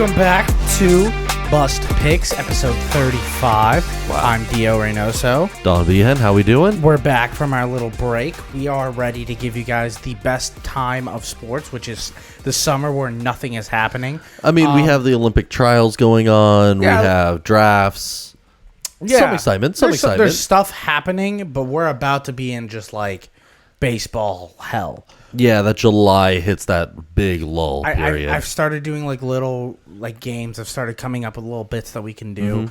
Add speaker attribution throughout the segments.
Speaker 1: Welcome back to Bust Picks, episode 35. Wow. I'm Dio Reynoso.
Speaker 2: Don Behan, how we doing?
Speaker 1: We're back from our little break. We are ready to give you guys the best time of sports, which is the summer where nothing is happening.
Speaker 2: I mean, we have the Olympic trials going on.
Speaker 1: Yeah.
Speaker 2: We have drafts. Some excitement.
Speaker 1: There's stuff happening, but we're about to be in just like baseball hell.
Speaker 2: Yeah, that July hits that big lull period.
Speaker 1: I've started doing like little like games. I've started coming up with little bits that we can do.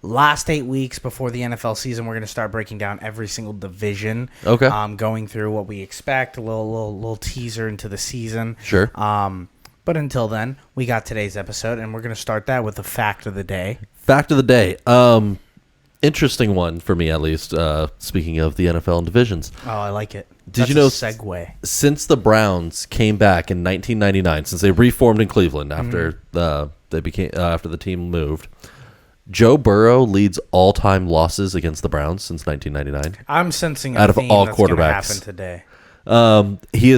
Speaker 1: Last 8 weeks before the NFL season, we're going to start breaking down every single division.
Speaker 2: Okay.
Speaker 1: Going through what we expect, a little teaser into the season.
Speaker 2: Sure.
Speaker 1: But until then, we got today's episode, and we're going to start that with the fact of the day.
Speaker 2: Fact of the day. Interesting one for me, at least. Speaking of the NFL and divisions.
Speaker 1: Oh, I like it.
Speaker 2: Did you know?
Speaker 1: Segue.
Speaker 2: Since the Browns came back in 1999, since they reformed in Cleveland after after the team moved, Joe Burrow leads all-time losses against the Browns since 1999.
Speaker 1: I'm sensing
Speaker 2: out of all
Speaker 1: that's
Speaker 2: quarterbacks
Speaker 1: happen today.
Speaker 2: He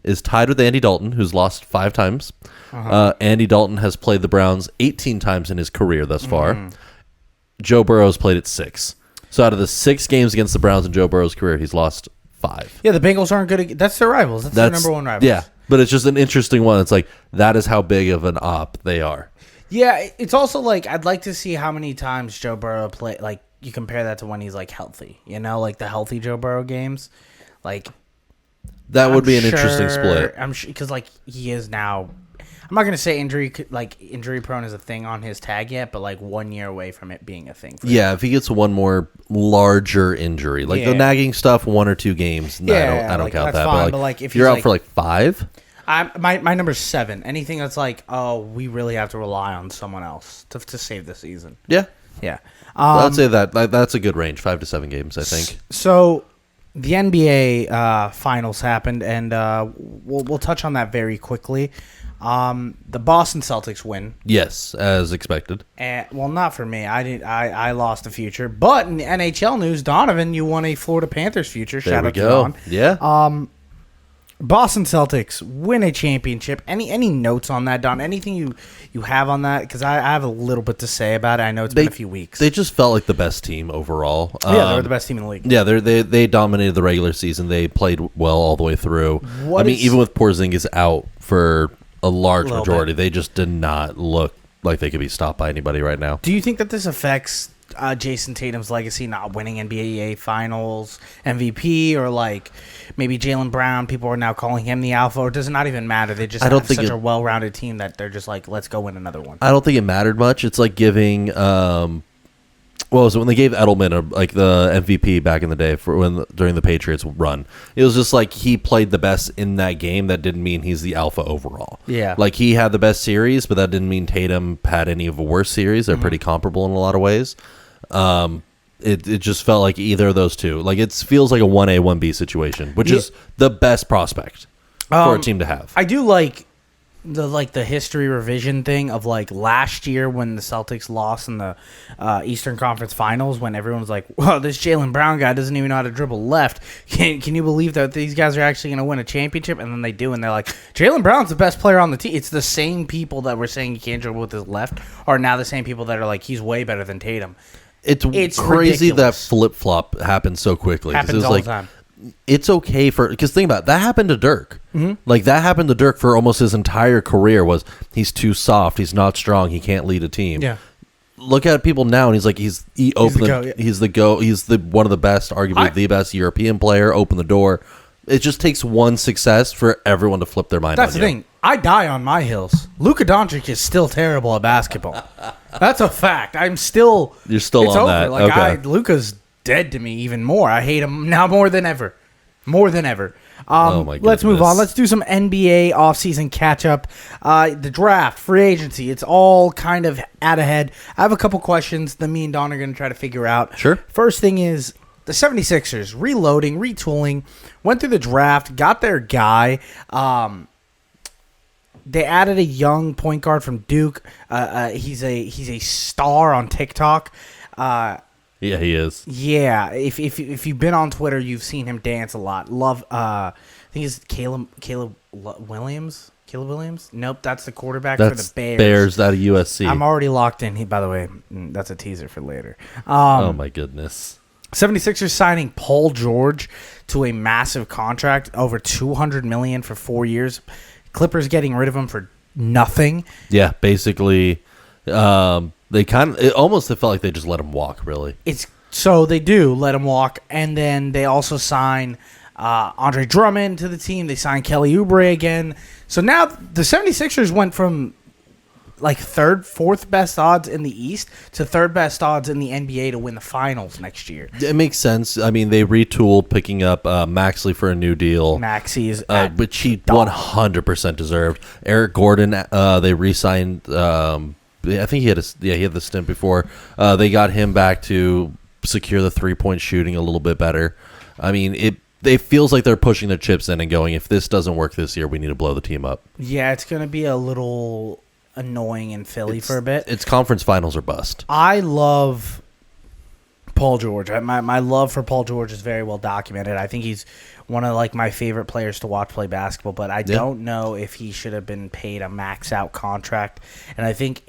Speaker 2: is tied with Andy Dalton, who's lost 5 times. Andy Dalton has played the Browns 18 times in his career thus far. Joe Burrow's played it 6. So out of the 6 games against the Browns in Joe Burrow's career, he's lost 5.
Speaker 1: Yeah, the Bengals aren't good. That's their rivals. That's their number one rivals.
Speaker 2: Yeah, but it's just an interesting one. It's like, that is how big of an op they are.
Speaker 1: Yeah, it's also like, I'd like to see how many times Joe Burrow play. Like, you compare that to when he's like healthy. You know, like the healthy Joe Burrow games. Like,
Speaker 2: that would be an interesting split.
Speaker 1: I'm sure because like he is now. I'm not gonna say injury prone is a thing on his tag yet, but like 1 year away from it being a thing. For him.
Speaker 2: If he gets one more larger injury, like the nagging stuff, 1 or 2 games, I don't count that.
Speaker 1: Fine, but like if
Speaker 2: you're out
Speaker 1: like,
Speaker 2: for like 5,
Speaker 1: my number's 7. Anything that's like, oh, we really have to rely on someone else to save the season.
Speaker 2: Yeah. I'd say that's a good range, 5 to 7 games, I think.
Speaker 1: So the NBA finals happened, and we'll touch on that very quickly. The Boston Celtics win.
Speaker 2: Yes, as expected.
Speaker 1: Well, not for me. I lost a future. But in the NHL news, Donovan, you won a Florida Panthers future.
Speaker 2: There
Speaker 1: Shout
Speaker 2: we
Speaker 1: out to
Speaker 2: go.
Speaker 1: Don.
Speaker 2: Yeah.
Speaker 1: Boston Celtics win a championship. Any notes on that, Don? Anything you have on that? Because I have a little bit to say about it. I know it's been a few weeks.
Speaker 2: They just felt like the best team overall.
Speaker 1: Yeah, they were the best team in the league.
Speaker 2: Yeah, they dominated the regular season. They played well all the way through. Even with Porzingis out for a large majority, they just did not look like they could be stopped by anybody right now.
Speaker 1: Do you think that this affects Jason Tatum's legacy, not winning NBA Finals MVP, or like maybe Jaylen Brown? People are now calling him the alpha, or does it not even matter? They just have such a well-rounded team that they're just like, let's go win another one.
Speaker 2: I don't think it mattered much. It's like giving what was it when they gave Edelman the MVP back in the day during the Patriots run? It was just like he played the best in that game. That didn't mean he's the alpha overall.
Speaker 1: Yeah,
Speaker 2: like he had the best series, but that didn't mean Tatum had any of a worse series. They're pretty comparable in a lot of ways. It just felt like either of those two. Like it feels like a 1A 1B situation, which is the best prospect for a team to have.
Speaker 1: I do like the history revision thing of like last year when the Celtics lost in the Eastern Conference Finals, when everyone was like, "Well, this Jaylen Brown guy doesn't even know how to dribble left." Can you believe that these guys are actually going to win a championship? And then they do, and they're like, "Jaylen Brown's the best player on the team." It's the same people that were saying he can't dribble with his left are now the same people that are like, he's way better than Tatum.
Speaker 2: It's crazy ridiculous. That flip-flop happens so quickly.
Speaker 1: Happens all the time.
Speaker 2: It's okay because think about it, that happened to Dirk. Like that happened to Dirk for almost his entire career. Was he's too soft, he's not strong, he can't lead a team.
Speaker 1: Yeah.
Speaker 2: Look at people now, and he's like he's one of the best, arguably the best European player. Open the door. It just takes one success for everyone to flip their mind.
Speaker 1: That's the thing. I die on my hills. Luka Doncic is still terrible at basketball. That's a fact. You're still on that. Like okay. Luka's dead to me even more. I hate him now more than ever. Oh my goodness. Let's move on. Let's do some NBA offseason catch-up. The draft, free agency, it's all kind of out ahead. I have a couple questions that me and Don are going to try to figure out.
Speaker 2: Sure.
Speaker 1: First thing is the 76ers reloading, retooling, went through the draft, got their guy. They added a young point guard from Duke. He's a star on TikTok.
Speaker 2: Yeah, he is.
Speaker 1: Yeah, if you've been on Twitter, you've seen him dance a lot. I think it's Caleb Williams. Caleb Williams? Nope, that's the quarterback
Speaker 2: That's
Speaker 1: for the Bears.
Speaker 2: Bears out of USC.
Speaker 1: I'm already locked in. By the way, that's a teaser for later.
Speaker 2: Oh, my goodness.
Speaker 1: 76ers signing Paul George to a massive contract, over $200 million for 4 years. Clippers getting rid of him for nothing.
Speaker 2: Yeah, basically, it almost felt like they just let him walk, really.
Speaker 1: So they do let him walk, and then they also sign Andre Drummond to the team. They signed Kelly Oubre again. So now the 76ers went from like fourth best odds in the East to third best odds in the NBA to win the finals next year.
Speaker 2: It makes sense. I mean, they retooled picking up Maxley for a new deal.
Speaker 1: Maxey's
Speaker 2: which he 100% deserved. Eric Gordon, they re-signed. I think he had the stint before. They got him back to secure the 3-point shooting a little bit better. I mean, it feels like they're pushing their chips in and going, if this doesn't work this year, we need to blow the team up.
Speaker 1: Yeah, it's going to be a little annoying in Philly for a bit.
Speaker 2: It's conference finals or bust.
Speaker 1: I love Paul George. My love for Paul George is very well documented. I think he's one of like my favorite players to watch play basketball, but I don't know if he should have been paid a max out contract. And I think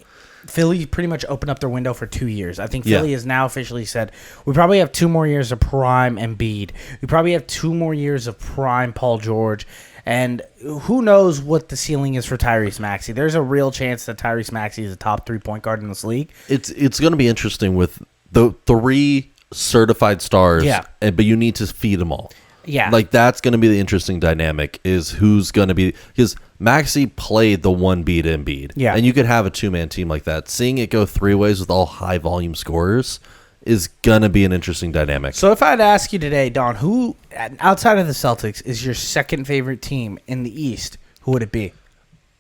Speaker 1: Philly pretty much opened up their window for 2 years. I think Philly has now officially said, we probably have 2 more years of prime Embiid. We probably have 2 more years of prime Paul George. And who knows what the ceiling is for Tyrese Maxey. There's a real chance that Tyrese Maxey is a top 3-point guard in this league.
Speaker 2: It's going to be interesting with the 3 certified stars, but you need to feed them all.
Speaker 1: Yeah.
Speaker 2: Like, that's going to be the interesting dynamic, is who's going to be... Because Maxey played the 1B to Embiid.
Speaker 1: Yeah.
Speaker 2: And you could have a 2-man team like that. Seeing it go 3 ways with all high-volume scorers is going to be an interesting dynamic.
Speaker 1: So if I had to ask you today, Don, who, outside of the Celtics, is your second favorite team in the East, who would it be?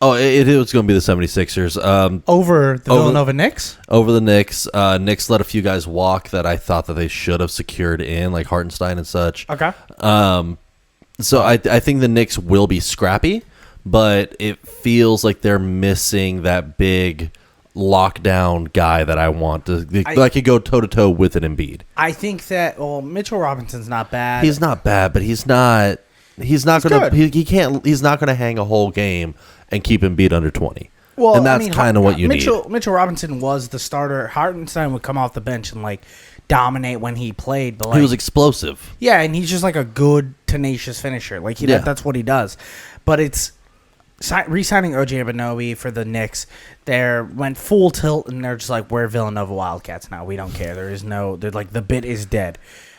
Speaker 2: Oh, it was going to be the 76ers.
Speaker 1: Over the Villanova Knicks?
Speaker 2: Over the Knicks. Knicks let a few guys walk that I thought that they should have secured in, like Hartenstein and such.
Speaker 1: Okay.
Speaker 2: So I think the Knicks will be scrappy, but it feels like they're missing that big lockdown guy that I want to. I could go toe to toe with an Embiid.
Speaker 1: I think that Mitchell Robinson's not bad.
Speaker 2: He's not bad, but he's not going to. He can't. He's not going to hang a whole game and keep Embiid under 20.
Speaker 1: Well,
Speaker 2: and that's kind of what you need.
Speaker 1: Mitchell Robinson was the starter. Hartenstein would come off the bench and like dominate when he played. But
Speaker 2: he was explosive.
Speaker 1: Yeah, and he's just like a good, tenacious finisher. Like that's what he does. But it's re-signing OG Anunoby for the Knicks. They went full tilt, and they're just like, we're Villanova Wildcats now. We don't care. They're like, the bit is dead.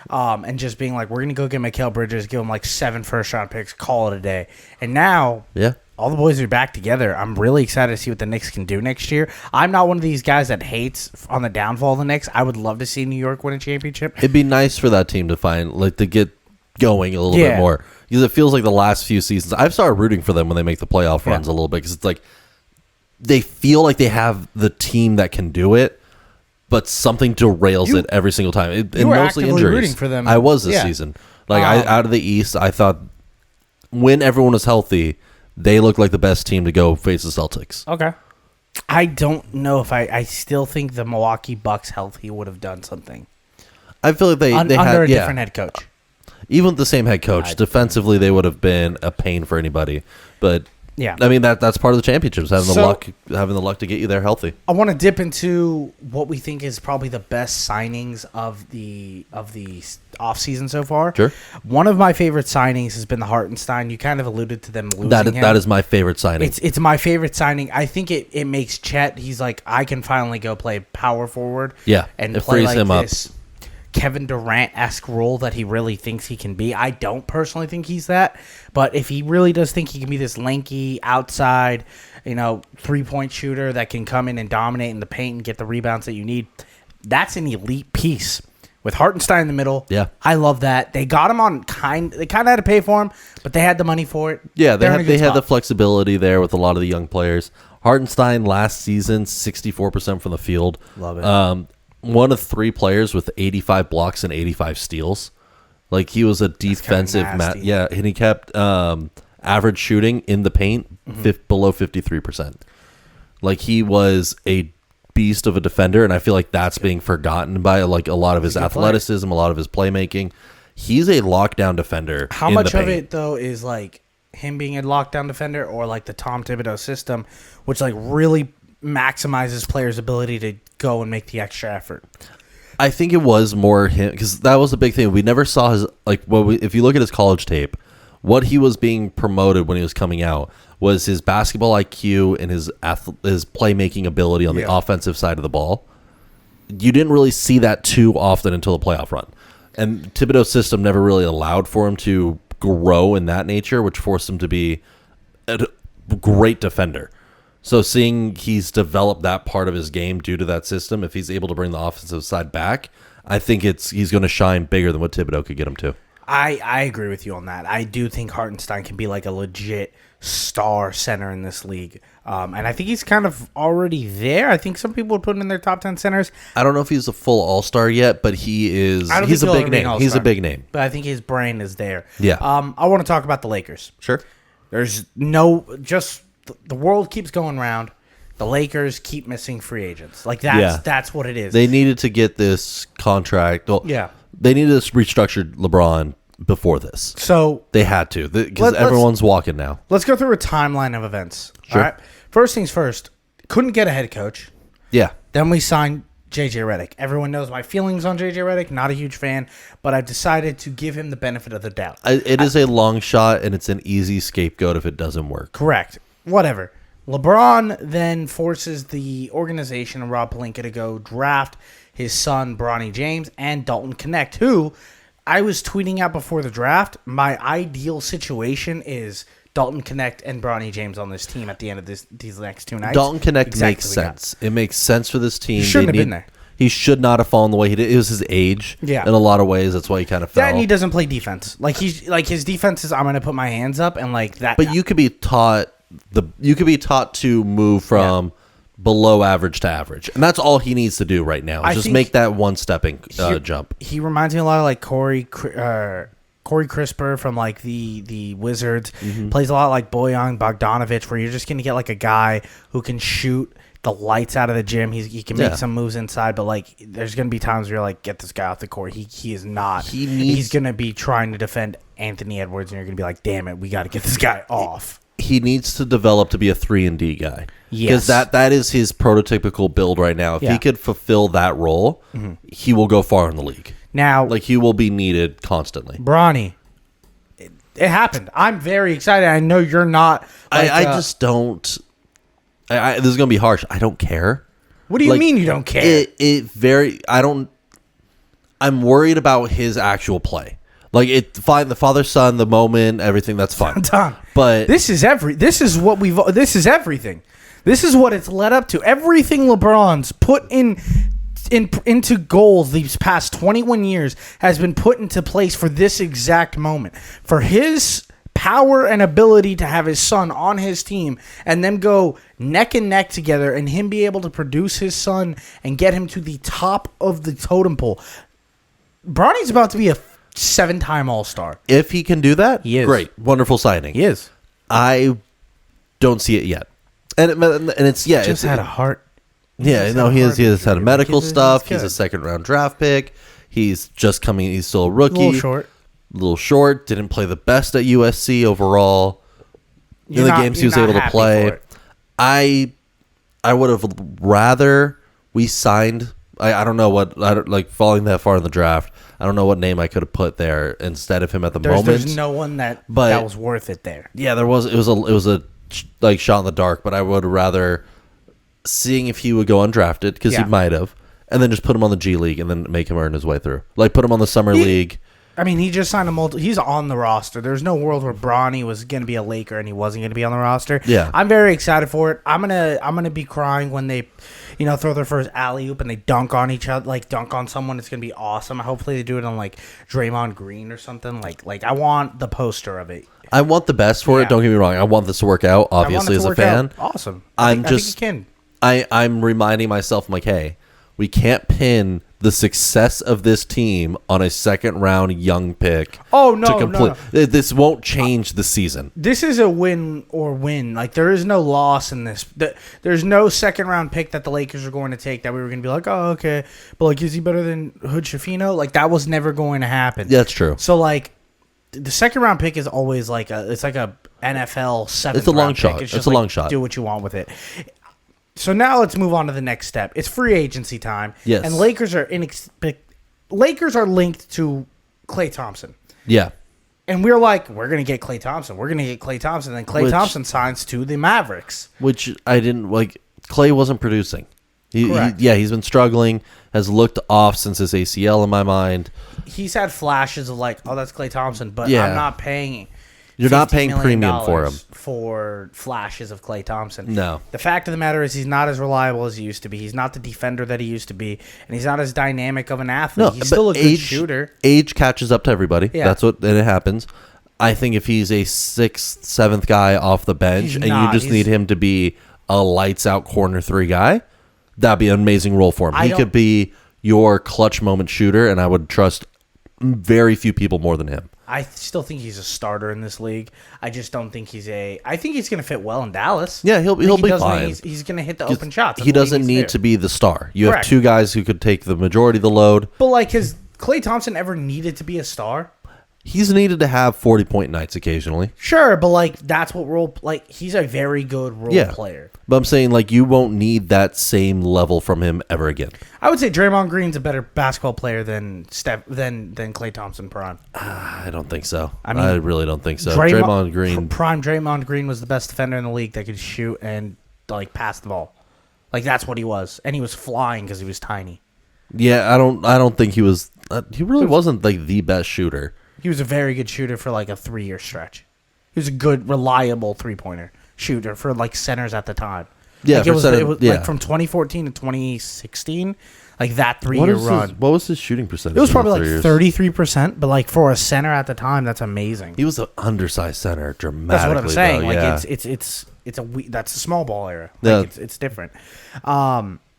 Speaker 1: And just being like, we're gonna go get Mikal Bridges, give him like 7 first-round picks, call it a day. And now, all the boys are back together. I'm really excited to see what the Knicks can do next year. I'm not one of these guys that hates on the downfall of the Knicks. I would love to see New York win a championship.
Speaker 2: It'd be nice for that team to get going a little bit more, because it feels like the last few seasons I've started rooting for them when they make the playoff runs a little bit, because it's like they feel like they have the team that can do it, but something derails it every single time. And mostly injuries.
Speaker 1: Rooting for them.
Speaker 2: I was this season. Like out of the East, I thought when everyone was healthy, they looked like the best team to go face the Celtics.
Speaker 1: Okay. I don't know if I still think the Milwaukee Bucks healthy would have done something.
Speaker 2: I feel like they
Speaker 1: under
Speaker 2: had
Speaker 1: a different head coach.
Speaker 2: Even with the same head coach, defensively they would have been a pain for anybody. But
Speaker 1: yeah,
Speaker 2: I mean that's part of the championships, having the luck to get you there healthy.
Speaker 1: I want to dip into what we think is probably the best signings of the offseason so far.
Speaker 2: Sure.
Speaker 1: One of my favorite signings has been the Hartenstein. You kind of alluded to them losing him.
Speaker 2: That is my favorite signing.
Speaker 1: It's my favorite signing. I think it makes Chet. He's like, I can finally go play power forward.
Speaker 2: Yeah,
Speaker 1: and
Speaker 2: it
Speaker 1: play
Speaker 2: frees
Speaker 1: like
Speaker 2: him
Speaker 1: this
Speaker 2: up.
Speaker 1: Kevin Durant-esque role that he really thinks he can be. I don't personally think he's that, but if he really does think he can be this lanky outside, 3-point shooter that can come in and dominate in the paint and get the rebounds that you need, that's an elite piece. With Hartenstein in the middle, I love that. They got him on they kind of had to pay for him, but they had the money for it.
Speaker 2: Yeah, they had the flexibility there with a lot of the young players. Hartenstein last season, 64% from the field.
Speaker 1: Love it.
Speaker 2: One of 3 players with 85 blocks and 85 steals. Like, he was a defensive and he kept average shooting in the paint below 53%. Like, he was a beast of a defender, and I feel like that's being forgotten by like a lot of his athleticism, a lot of his playmaking. He's a lockdown defender.
Speaker 1: How much of it though is like him being a lockdown defender or like the Tom Thibodeau system, which like really maximizes players' ability to go and make the extra effort?
Speaker 2: I think it was more him because that was the big thing. We never saw his if you look at his college tape, what he was being promoted when he was coming out was his basketball IQ and his playmaking ability on the offensive side of the ball. You didn't really see that too often until the playoff run. And Thibodeau's system never really allowed for him to grow in that nature, which forced him to be a great defender. So seeing he's developed that part of his game due to that system, if he's able to bring the offensive side back, I think he's going to shine bigger than what Thibodeau could get him to.
Speaker 1: I agree with you on that. I do think Hartenstein can be like a legit star center in this league. And I think he's kind of already there. I think some people would put him in their top 10 centers.
Speaker 2: I don't know if he's a full all-star yet, but he's a big name. He's a big name.
Speaker 1: But I think his brain is there.
Speaker 2: Yeah.
Speaker 1: I want to talk about the Lakers.
Speaker 2: Sure.
Speaker 1: There's the world keeps going round. The Lakers keep missing free agents. Like that's what it is.
Speaker 2: They needed to get this contract. Well,
Speaker 1: yeah.
Speaker 2: They needed to restructure LeBron before this.
Speaker 1: So
Speaker 2: they had to because everyone's walking now.
Speaker 1: Let's go through a timeline of events.
Speaker 2: Sure.
Speaker 1: All right. First things first. Couldn't get a head coach.
Speaker 2: Yeah.
Speaker 1: Then we signed JJ Redick. Everyone knows my feelings on JJ Redick. Not a huge fan, but I've decided to give him the benefit of the doubt.
Speaker 2: It is a long shot, and it's an easy scapegoat if it doesn't work.
Speaker 1: Correct. Whatever. LeBron then forces the organization and Rob Pelinka to go draft his son, Bronny James, and Dalton Knecht, who I was tweeting out before the draft. My ideal situation is Dalton Knecht and Bronny James on this team at the end of these next 2 nights.
Speaker 2: Dalton Knecht makes sense. It makes sense for this team.
Speaker 1: He shouldn't have been there.
Speaker 2: He should not have fallen the way he did. It was his age.
Speaker 1: Yeah.
Speaker 2: In a lot of ways, that's why he kind of fell.
Speaker 1: And he doesn't play defense. Like his defense is I'm going to put my hands up and like that.
Speaker 2: But you could be taught to move from below average to average, and that's all he needs to do right now. Just make that one stepping jump.
Speaker 1: He reminds me a lot of like Corey CRISPR from like the Wizards. Mm-hmm. Plays a lot like Bojan Bogdanovic, where you're just going to get like a guy who can shoot the lights out of the gym. He can make some moves inside, but like there's going to be times where you're like, get this guy off the court. He is not. He's going to be trying to defend Anthony Edwards, and you're going to be like, damn it, we got to get this guy off.
Speaker 2: He needs to develop to be a 3-and-D guy.
Speaker 1: Yes.
Speaker 2: Because that is his prototypical build right now. If he could fulfill that role, he will go far in the league.
Speaker 1: Now,
Speaker 2: like he will be needed constantly.
Speaker 1: Bronny, it happened. I'm very excited. I know you're not. Like,
Speaker 2: I just don't. This is gonna be harsh. I don't care.
Speaker 1: What do you mean you don't care?
Speaker 2: I'm worried about his actual play. Like the father son, the moment, everything. That's fine.
Speaker 1: Done.
Speaker 2: But
Speaker 1: this is everything. This is everything. This is what it's led up to. Everything LeBron's put into goals these past 21 years has been put into place for this exact moment. For his power and ability to have his son on his team and them go neck and neck together and him be able to produce his son and get him to the top of the totem pole. Bronny's about to be a 7-time All-Star.
Speaker 2: If he can do that,
Speaker 1: he is.
Speaker 2: Great. Wonderful signing.
Speaker 1: He is.
Speaker 2: I don't see it yet. And it's
Speaker 1: just had a heart.
Speaker 2: Yeah, no, he has had a medical stuff. He's a second-round draft pick. He's just coming. He's still a rookie.
Speaker 1: A little short.
Speaker 2: Didn't play the best at USC overall. In the games he was able to play. I would have rather we signed. I don't know what. Falling that far in the draft. I don't know what name I could have put there instead of him at the moment.
Speaker 1: There's no one that was worth it there.
Speaker 2: Yeah, there was. It was a shot in the dark. But I would rather seeing if he would go undrafted because he might have, and then just put him on the G League and then make him earn his way through. Like put him on the summer league.
Speaker 1: I mean, he just signed he's on the roster. There's no world where Bronny was going to be a Laker and he wasn't going to be on the roster.
Speaker 2: Yeah.
Speaker 1: I'm very excited for it. I'm gonna be crying when they, throw their first alley-oop and they dunk on each other, dunk on someone. It's going to be awesome. Hopefully they do it on, Draymond Green or something. I want the poster of it.
Speaker 2: I want the best for it. Don't get me wrong. I want this to work out, obviously, as a fan.
Speaker 1: Awesome.
Speaker 2: I think it can. I'm reminding myself, hey, we can't pin the success of this team on a second-round young pick.
Speaker 1: Oh, no.
Speaker 2: This won't change the season.
Speaker 1: This is a win or win. There is no loss in this. There's no second-round pick that the Lakers are going to take that we were going to be like, oh, okay. But, is he better than Hood Schifino? That was never going to happen.
Speaker 2: Yeah, that's true.
Speaker 1: So, the second-round pick is always it's like a NFL seventh.
Speaker 2: It's a long
Speaker 1: pick.
Speaker 2: shot. It's a long shot.
Speaker 1: Do what you want with it. So now let's move on to the next step. It's free agency time.
Speaker 2: Yes.
Speaker 1: And Lakers are linked to Klay Thompson.
Speaker 2: Yeah.
Speaker 1: And we're like, we're going to get Klay Thompson. We're going to get Klay Thompson. Then Klay Thompson signs to the Mavericks.
Speaker 2: Which I didn't like. Klay wasn't producing.
Speaker 1: Correct.
Speaker 2: He's been struggling, has looked off since his ACL in my mind.
Speaker 1: He's had flashes of like, oh, that's Klay Thompson, but
Speaker 2: Yeah.
Speaker 1: I'm not paying.
Speaker 2: You're not paying
Speaker 1: $50
Speaker 2: premium
Speaker 1: million
Speaker 2: for him.
Speaker 1: For flashes of Klay Thompson.
Speaker 2: No.
Speaker 1: The fact of the matter is he's not as reliable as he used to be. He's not the defender that he used to be, and he's not as dynamic of an athlete.
Speaker 2: No,
Speaker 1: He's still a good shooter.
Speaker 2: Age catches up to everybody.
Speaker 1: Yeah.
Speaker 2: That's what it happens. I think if he's a 6th, 7th guy off the bench and you just need him to be a lights out corner 3 guy, that'd be an amazing role for him. He could be your clutch moment shooter, and I would trust very few people more than him.
Speaker 1: I still think he's a starter in this league. I just don't think I think he's going to fit well in Dallas.
Speaker 2: Yeah, he'll be fine.
Speaker 1: He's going to hit the open shots.
Speaker 2: He doesn't need to be the star. You
Speaker 1: Correct.
Speaker 2: have 2 guys who could take the majority of the load.
Speaker 1: But like, has Klay Thompson ever needed to be a star?
Speaker 2: He's needed to have 40-point nights occasionally.
Speaker 1: Sure, but like that's what he's a very good role player.
Speaker 2: But I'm saying like you won't need that same level from him ever again.
Speaker 1: I would say Draymond Green's a better basketball player than Klay Thompson prime.
Speaker 2: I don't think so.
Speaker 1: I mean,
Speaker 2: I really don't think so.
Speaker 1: Draymond
Speaker 2: Green
Speaker 1: prime Draymond Green was the best defender in the league that could shoot and like pass the ball. Like that's what he was, and he was flying because he was tiny.
Speaker 2: Yeah, I don't think he was. He really wasn't like the best shooter.
Speaker 1: He was a very good shooter for like a 3-year stretch. He was a good, reliable 3-pointer shooter for like centers at the time.
Speaker 2: Yeah,
Speaker 1: like it was like from 2014 to 2016, like that 3-year run.
Speaker 2: What was his shooting percentage?
Speaker 1: It was probably like 33%, but like for a center at the time, that's amazing.
Speaker 2: He was an undersized center, dramatically.
Speaker 1: That's what I'm saying.
Speaker 2: Though,
Speaker 1: like
Speaker 2: yeah.
Speaker 1: that's a small ball era.
Speaker 2: Yeah.
Speaker 1: Like it's different.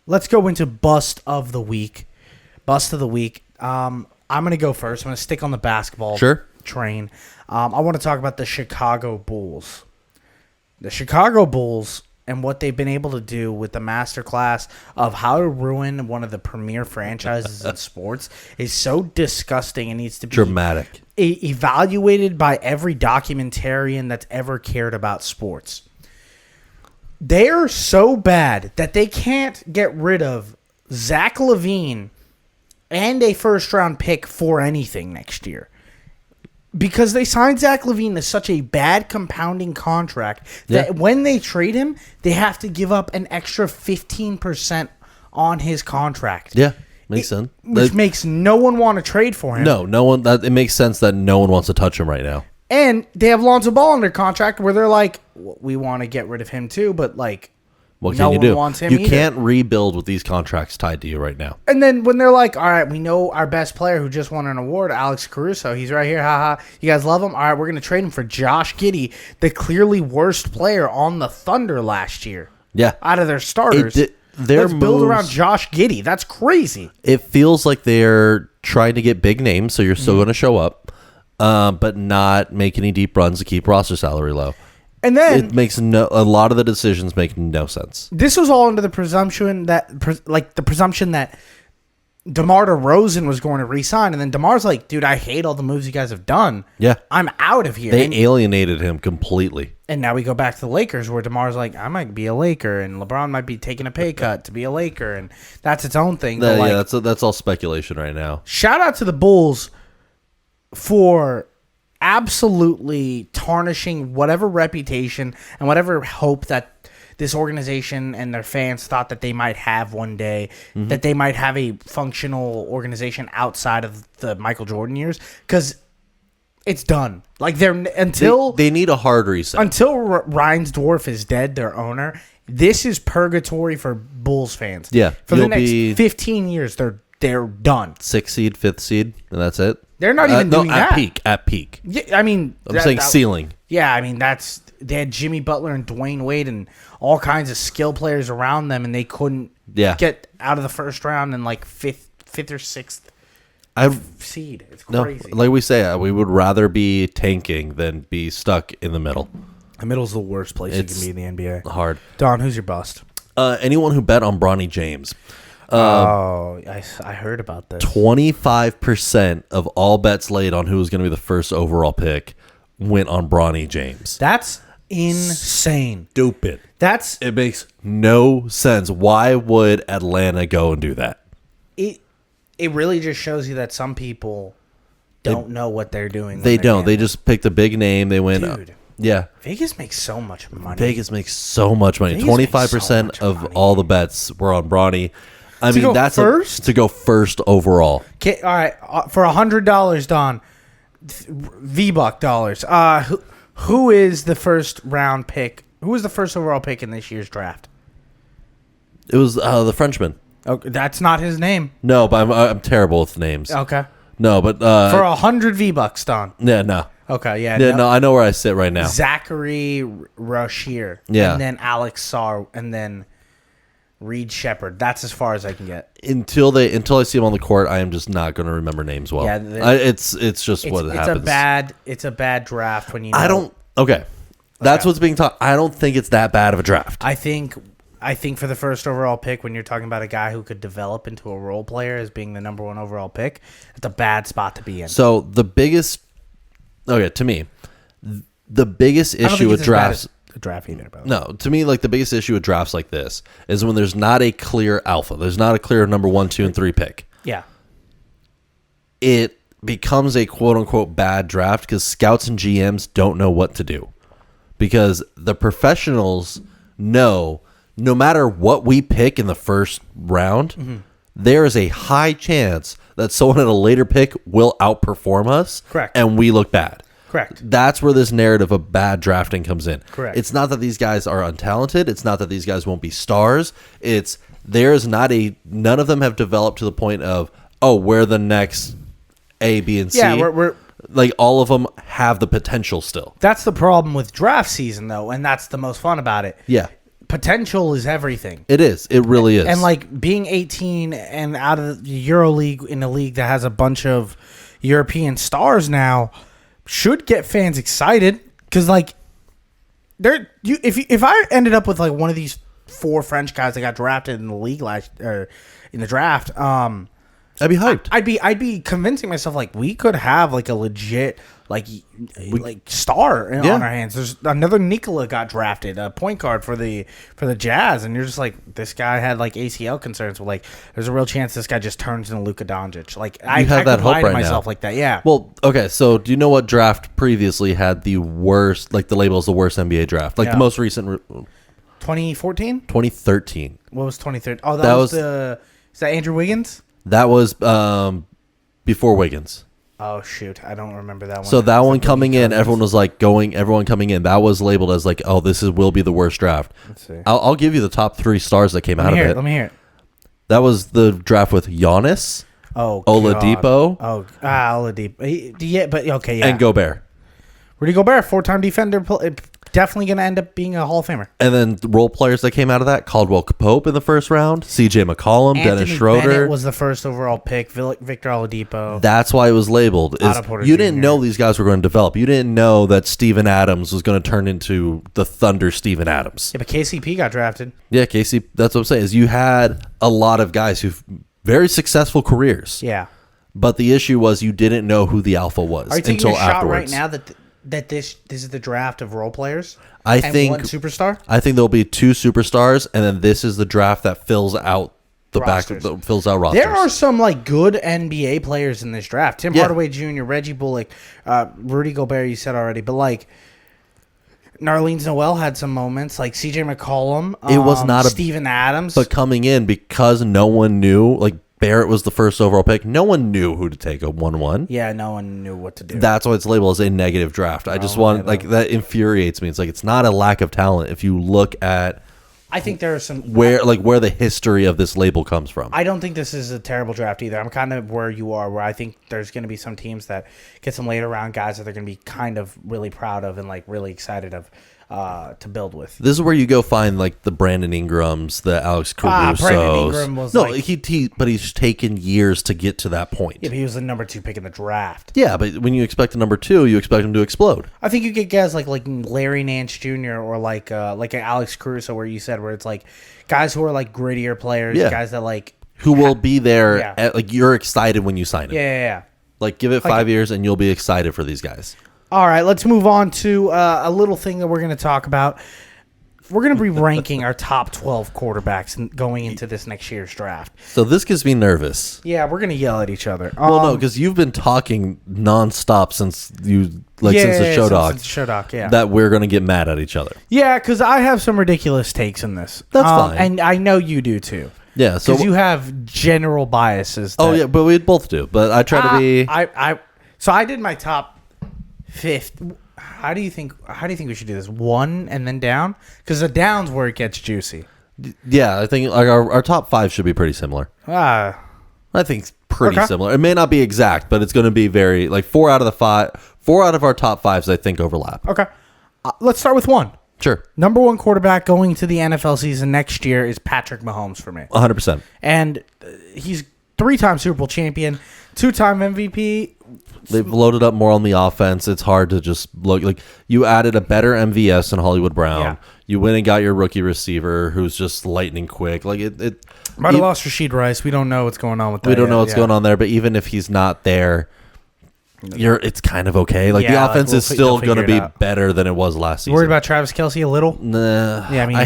Speaker 1: Let's go into bust of the week. Bust of the week. I'm going to go first. I'm going to stick on the basketball train. I want to talk about the Chicago Bulls. The Chicago Bulls and what they've been able to do with the masterclass of how to ruin one of the premier franchises in sports is so disgusting and needs to be
Speaker 2: dramatic.
Speaker 1: Evaluated by every documentarian that's ever cared about sports. They're so bad that they can't get rid of Zach LaVine and a first-round pick for anything next year. Because they signed Zach LaVine to such a bad compounding contract that when they trade him, they have to give up an extra 15% on his contract.
Speaker 2: Yeah, makes sense.
Speaker 1: Which makes no one want to trade for him.
Speaker 2: No one. It makes sense that no one wants to touch him right now.
Speaker 1: And they have Lonzo Ball under contract where they're like, we want to get rid of him too, but like,
Speaker 2: what can you do? You
Speaker 1: either.
Speaker 2: Can't rebuild with these contracts tied to you right now.
Speaker 1: And then when they're like, all right, we know our best player who just won an award, Alex Caruso. He's right here. Haha. You guys love him? All right, we're going to trade him for Josh Giddey, the clearly worst player on the Thunder last year.
Speaker 2: Yeah.
Speaker 1: Out of their starters. Let's build around Josh Giddey. That's crazy.
Speaker 2: It feels like they're trying to get big names, so you're still going to show up, but not make any deep runs to keep roster salary low.
Speaker 1: And then
Speaker 2: it makes a lot of the decisions make no sense.
Speaker 1: This was all under the presumption that DeMar DeRozan was going to re-sign, and then DeMar's like, dude, I hate all the moves you guys have done.
Speaker 2: Yeah.
Speaker 1: I'm out of here.
Speaker 2: They alienated him completely.
Speaker 1: And now we go back to the Lakers where DeMar's like, I might be a Laker, and LeBron might be taking a pay cut to be a Laker, and that's its own thing.
Speaker 2: Yeah, that's all speculation right now.
Speaker 1: Shout out to the Bulls for absolutely tarnishing whatever reputation and whatever hope that this organization and their fans thought that they might have one day, that they might have a functional organization outside of the Michael Jordan years, because it's done. Like they
Speaker 2: need a hard reset
Speaker 1: until Reinsdorf is dead, their owner. This is purgatory for Bulls fans.
Speaker 2: Yeah,
Speaker 1: for the next 15 years, they're done.
Speaker 2: 6th seed, 5th seed, and that's it.
Speaker 1: They're not even doing that.
Speaker 2: At peak.
Speaker 1: Yeah, I mean,
Speaker 2: I'm saying ceiling.
Speaker 1: Yeah, I mean they had Jimmy Butler and Dwayne Wade and all kinds of skill players around them, and they couldn't get out of the first round in like fifth or sixth seed. It's crazy.
Speaker 2: No, like we say, we would rather be tanking than be stuck in the middle.
Speaker 1: The middle's the worst place you can be in the NBA.
Speaker 2: Hard.
Speaker 1: Don, who's your bust?
Speaker 2: Anyone who bet on Bronny James.
Speaker 1: I heard about this.
Speaker 2: 25% of all bets laid on who was going to be the first overall pick went on Bronny James.
Speaker 1: That's insane.
Speaker 2: Stupid. It makes no sense. Why would Atlanta go and do that?
Speaker 1: It really just shows you that some people don't know what they're doing.
Speaker 2: They don't. They just picked a big name. They went.
Speaker 1: Dude.
Speaker 2: Yeah.
Speaker 1: Vegas makes so much money.
Speaker 2: Vegas makes so much money. 25% of all the bets were on Bronny. I mean, that's to go first overall.
Speaker 1: Okay, all right, for $100, Don, V-Buck dollars. Who is the first round pick? Who was the first overall pick in this year's draft?
Speaker 2: It was the Frenchman.
Speaker 1: Okay, that's not his name.
Speaker 2: No, but I'm terrible with names.
Speaker 1: Okay.
Speaker 2: No, but
Speaker 1: for 100 V-Bucks, Don.
Speaker 2: Yeah, no.
Speaker 1: Okay, yeah.
Speaker 2: No, I know where I sit right now.
Speaker 1: Zachary Rochier.
Speaker 2: Yeah.
Speaker 1: And then Alex Sarr, and then Reed Shepard. That's as far as I can get.
Speaker 2: Until I see him on the court, I am just not going to remember names well. Yeah, it's just what happens.
Speaker 1: It's a bad draft when you.
Speaker 2: I don't. Okay, that's what's being taught. I don't think it's that bad of a draft.
Speaker 1: I think for the first overall pick, when you're talking about a guy who could develop into a role player as being the number one overall pick, it's a bad spot to be in.
Speaker 2: So the biggest, to me, the biggest issue with drafts.
Speaker 1: Draft either, by the way.
Speaker 2: No, to me, like the biggest issue with drafts like this is when there's not a clear alpha. There's not a clear number 1, 2, and 3 pick.
Speaker 1: Yeah.
Speaker 2: It becomes a quote unquote bad draft because scouts and GMs don't know what to do. Because the professionals know no matter what we pick in the first round, there is a high chance that someone at a later pick will outperform us.
Speaker 1: Correct.
Speaker 2: And we look bad.
Speaker 1: Correct.
Speaker 2: That's where this narrative of bad drafting comes in.
Speaker 1: Correct.
Speaker 2: It's not that these guys are untalented. It's not that these guys won't be stars. None of them have developed to the point of, we're the next A, B, and C.
Speaker 1: Yeah, we're
Speaker 2: like all of them have the potential still.
Speaker 1: That's the problem with draft season, though, and that's the most fun about it.
Speaker 2: Yeah.
Speaker 1: Potential is everything.
Speaker 2: It is. It really is.
Speaker 1: And like being 18 and out of the EuroLeague in a league that has a bunch of European stars now should get fans excited because like if I ended up with like one of these 4 French guys that got drafted in the league in the draft,
Speaker 2: I'd be hyped.
Speaker 1: I'd be convincing myself like we could have like a legit like star on our hands. There's another Nikola got drafted, a point guard for the Jazz, and you're just like, this guy had like ACL concerns, but like there's a real chance this guy just turns into Luka Doncic. Like I have that hope right myself now. Like that, yeah.
Speaker 2: Well, okay, so do you know what draft previously had the worst, like the label as the worst NBA draft, like the most recent?
Speaker 1: 2014,
Speaker 2: 2013.
Speaker 1: What was 2013? Oh, that was is that Andrew Wiggins?
Speaker 2: That was before Wiggins.
Speaker 1: Oh shoot, I don't remember that one.
Speaker 2: So that one coming in, everyone was like everyone coming in. That was labeled as like, this will be the worst draft.
Speaker 1: Let's see.
Speaker 2: I'll give you the top 3 stars that came out of it.
Speaker 1: Let me hear it.
Speaker 2: That was the draft with Giannis. Oladipo.
Speaker 1: Oladipo. Yeah, but okay, yeah.
Speaker 2: And Gobert.
Speaker 1: Rudy Gobert, 4-time defender, definitely going to end up being a Hall of Famer.
Speaker 2: And then the role players that came out of that: Caldwell Pope in the first round, C.J. McCollum, Dennis Schroeder.
Speaker 1: Bennett was the first overall pick. Victor Oladipo.
Speaker 2: That's why it was labeled. You didn't know these guys were going to develop. You didn't know that Steven Adams was going to turn into the Thunder Steven Adams.
Speaker 1: Yeah, but KCP got drafted.
Speaker 2: Yeah, KCP. That's what I'm saying. Is you had a lot of guys who've very successful careers.
Speaker 1: Yeah.
Speaker 2: But the issue was you didn't know who the alpha was
Speaker 1: until afterwards. Are you taking a shot right now that this is the draft of role players?
Speaker 2: I think
Speaker 1: one superstar.
Speaker 2: I think there'll be 2 superstars, and then this is the draft that fills out the rosters. Fills out rosters.
Speaker 1: There are some like good NBA players in this draft: Tim Hardaway Jr., Reggie Bullock, Rudy Gobert. You said already, but like Nerlens Noel had some moments, like C.J. McCollum.
Speaker 2: It was not
Speaker 1: Steven Adams,
Speaker 2: but coming in because no one knew. Like Barrett was the first overall pick. No one knew who to take a 1-1.
Speaker 1: Yeah, no one knew what to do.
Speaker 2: That's why it's labeled as a negative draft. I just want that infuriates me. It's like it's not a lack of talent. If you look at,
Speaker 1: I think there are some
Speaker 2: where the history of this label comes from.
Speaker 1: I don't think this is a terrible draft either. I'm kind of where you are, where I think there's going to be some teams that get some later round guys that they're going to be kind of really proud of and like really excited of. To build with.
Speaker 2: This is where you go find like the Brandon Ingrams, the Alex Caruso's.
Speaker 1: Brandon Ingram was
Speaker 2: but he's taken years to get to that point.
Speaker 1: Yeah, but he was the number 2 pick in the draft.
Speaker 2: Yeah, but when you expect a number 2, you expect him to explode.
Speaker 1: I think you get guys like Larry Nance Jr. or like an Alex Caruso, where it's like guys who are like grittier players, guys that like
Speaker 2: who will be there. Like you're excited when you sign him.
Speaker 1: Yeah.
Speaker 2: Like give it 5 years and you'll be excited for these guys.
Speaker 1: All right, let's move on to a little thing that we're going to talk about. We're going to be ranking our top 12 quarterbacks going into this next year's draft.
Speaker 2: So this gets me nervous.
Speaker 1: Yeah, we're going to yell at each other.
Speaker 2: Well, no, because you've been talking nonstop since since the show doc.
Speaker 1: Since the show doc, yeah.
Speaker 2: That we're going to get mad at each other.
Speaker 1: Yeah, because I have some ridiculous takes in this.
Speaker 2: That's fine.
Speaker 1: And I know you do too.
Speaker 2: Yeah, so
Speaker 1: because you have general biases.
Speaker 2: Oh yeah, but we both do. But I try to be.
Speaker 1: So I did my top 5. How do you think we should do this? 1 and then down? Because the down's where it gets juicy.
Speaker 2: Yeah, I think like our top 5 should be pretty similar. I think it's pretty similar. It may not be exact, but it's going to be very like 4 out of our top 5s I think overlap.
Speaker 1: Okay, let's start with 1.
Speaker 2: Sure.
Speaker 1: Number 1 quarterback going to the NFL season next year is Patrick Mahomes for me.
Speaker 2: 100%.
Speaker 1: And he's 3-time Super Bowl champion, 2-time MVP.
Speaker 2: They've loaded up more on the offense. It's hard to just look like you added a better MVS in Hollywood Brown. Yeah. You went and got your rookie receiver who's just lightning quick. Like it
Speaker 1: might have lost Rashid Rice. We don't know what's going on with that.
Speaker 2: We don't know what's going on there, but even if he's not there, it's kind of okay. Like the offense is still going to be better than it was last season.
Speaker 1: Worried about Travis Kelce a little?
Speaker 2: Nah. Yeah, I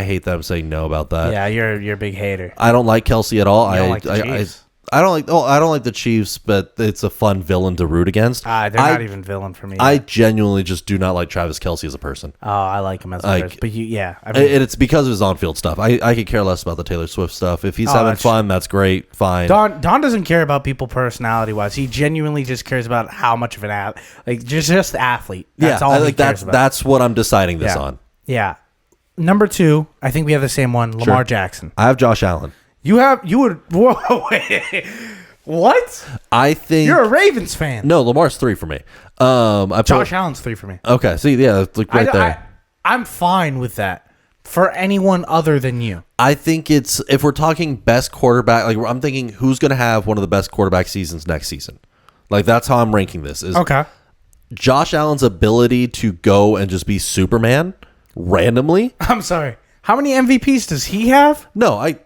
Speaker 2: hate that I'm saying no about that.
Speaker 1: Yeah, you're a big hater.
Speaker 2: I don't like Kelce at all.
Speaker 1: You don't like the Chiefs.
Speaker 2: I don't like the Chiefs, but it's a fun villain to root against.
Speaker 1: They're not even villain for me.
Speaker 2: I genuinely just do not like Travis Kelce as a person.
Speaker 1: Oh, I like him as a person. But
Speaker 2: and it's because of his on-field stuff. I could care less about the Taylor Swift stuff. If he's having fun, that's great. Fine.
Speaker 1: Don doesn't care about people personality-wise. He genuinely just cares about how much of an just the athlete. That's all he cares about.
Speaker 2: That's what I'm deciding this on.
Speaker 1: Yeah. Number 2, I think we have the same one. Lamar Jackson.
Speaker 2: I have Josh Allen.
Speaker 1: Whoa, wait. What?
Speaker 2: I think
Speaker 1: you're a Ravens fan.
Speaker 2: No, Lamar's 3 for me.
Speaker 1: Josh Allen's 3 for me.
Speaker 2: Okay, see, yeah, look right there.
Speaker 1: I'm fine with that for anyone other than you.
Speaker 2: I think it's if we're talking best quarterback, like I'm thinking who's going to have one of the best quarterback seasons next season. Like that's how I'm ranking this. Is Josh Allen's ability to go and just be Superman randomly.
Speaker 1: I'm sorry. How many MVPs does he have?
Speaker 2: No, I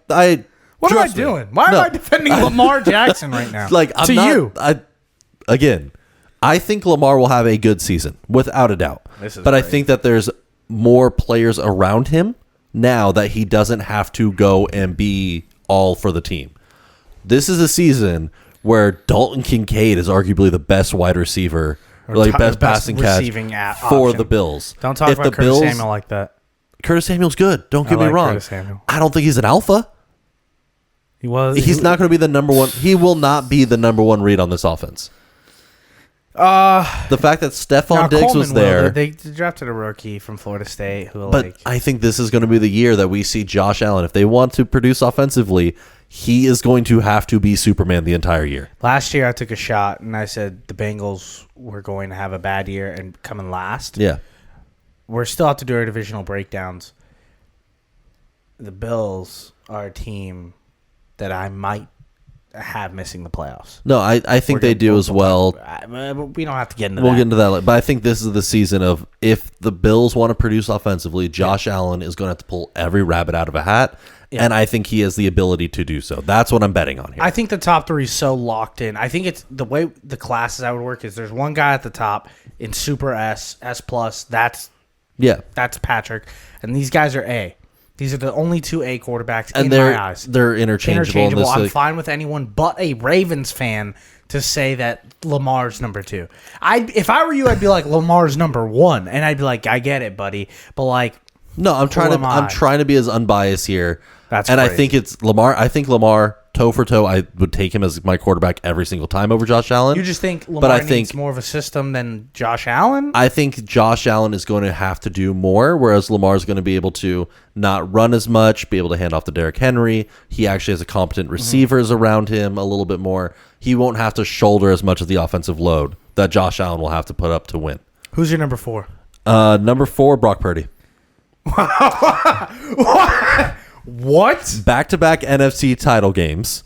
Speaker 1: What am I doing? Why am I defending Lamar Jackson right now?
Speaker 2: Like I think Lamar will have a good season without a doubt. But I think that there's more players around him now that he doesn't have to go and be all for the team. This is a season where Dalton Kincaid is arguably the best wide receiver, or best passing catch for the Bills.
Speaker 1: Don't talk about Curtis Samuel like that.
Speaker 2: Curtis Samuel's good. Don't get me wrong. I don't think he's an alpha. He's not going to be the number one. He will not be the number one read on this offense. The fact that Stephon Diggs was there.
Speaker 1: They drafted a rookie from Florida State.
Speaker 2: I think this is going to be the year that we see Josh Allen. If they want to produce offensively, he is going to have to be Superman the entire year.
Speaker 1: Last year, I took a shot, and I said the Bengals were going to have a bad year and come in last.
Speaker 2: Yeah.
Speaker 1: We're still out to do our divisional breakdowns. The Bills are a team that I might have missing the playoffs.
Speaker 2: No, I think they do as well.
Speaker 1: We don't have to get into that.
Speaker 2: We'll get into that. But I think this is the season of if the Bills want to produce offensively, Josh Allen is going to have to pull every rabbit out of a hat. Yeah. And I think he has the ability to do so. That's what I'm betting on here.
Speaker 1: I think the top 3 is so locked in. I think it's the way the classes I would work is there's one guy at the top in Super S plus. That's Patrick. And these guys are A. These are the only 2 A quarterbacks in my eyes.
Speaker 2: They're interchangeable.
Speaker 1: I'm fine with anyone but a Ravens fan to say that Lamar's number 2. If I were you, I'd be like Lamar's number 1, and I'd be like, I get it, buddy, but like,
Speaker 2: no, I'm trying to be as unbiased here.
Speaker 1: That's crazy.
Speaker 2: I think it's Lamar. I think Lamar, toe for toe, I would take him as my quarterback every single time over Josh Allen.
Speaker 1: You just think Lamar needs more of a system than Josh Allen?
Speaker 2: I think Josh Allen is going to have to do more, whereas Lamar is going to be able to not run as much, be able to hand off to Derrick Henry. He actually has a competent receivers around him a little bit more. He won't have to shoulder as much of the offensive load that Josh Allen will have to put up to win.
Speaker 1: Who's your number 4?
Speaker 2: Number 4, Brock Purdy.
Speaker 1: What?
Speaker 2: Back-to-back NFC title games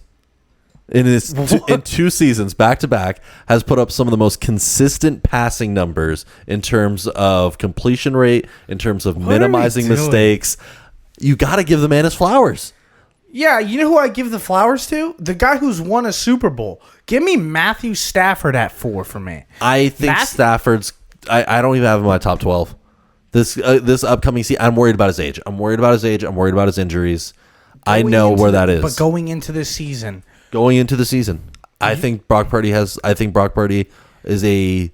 Speaker 2: in 2 seasons, back-to-back, has put up some of the most consistent passing numbers in terms of completion rate, in terms of minimizing mistakes. You got to give the man his flowers.
Speaker 1: Yeah, you know who I give the flowers to? The guy who's won a Super Bowl. Give me Matthew Stafford at 4 for me.
Speaker 2: I think Stafford's I don't even have him in my top 12. This upcoming season, I'm worried about his age. I'm worried about his injuries. I know where that is.
Speaker 1: But going into the season,
Speaker 2: I think Brock Purdy is a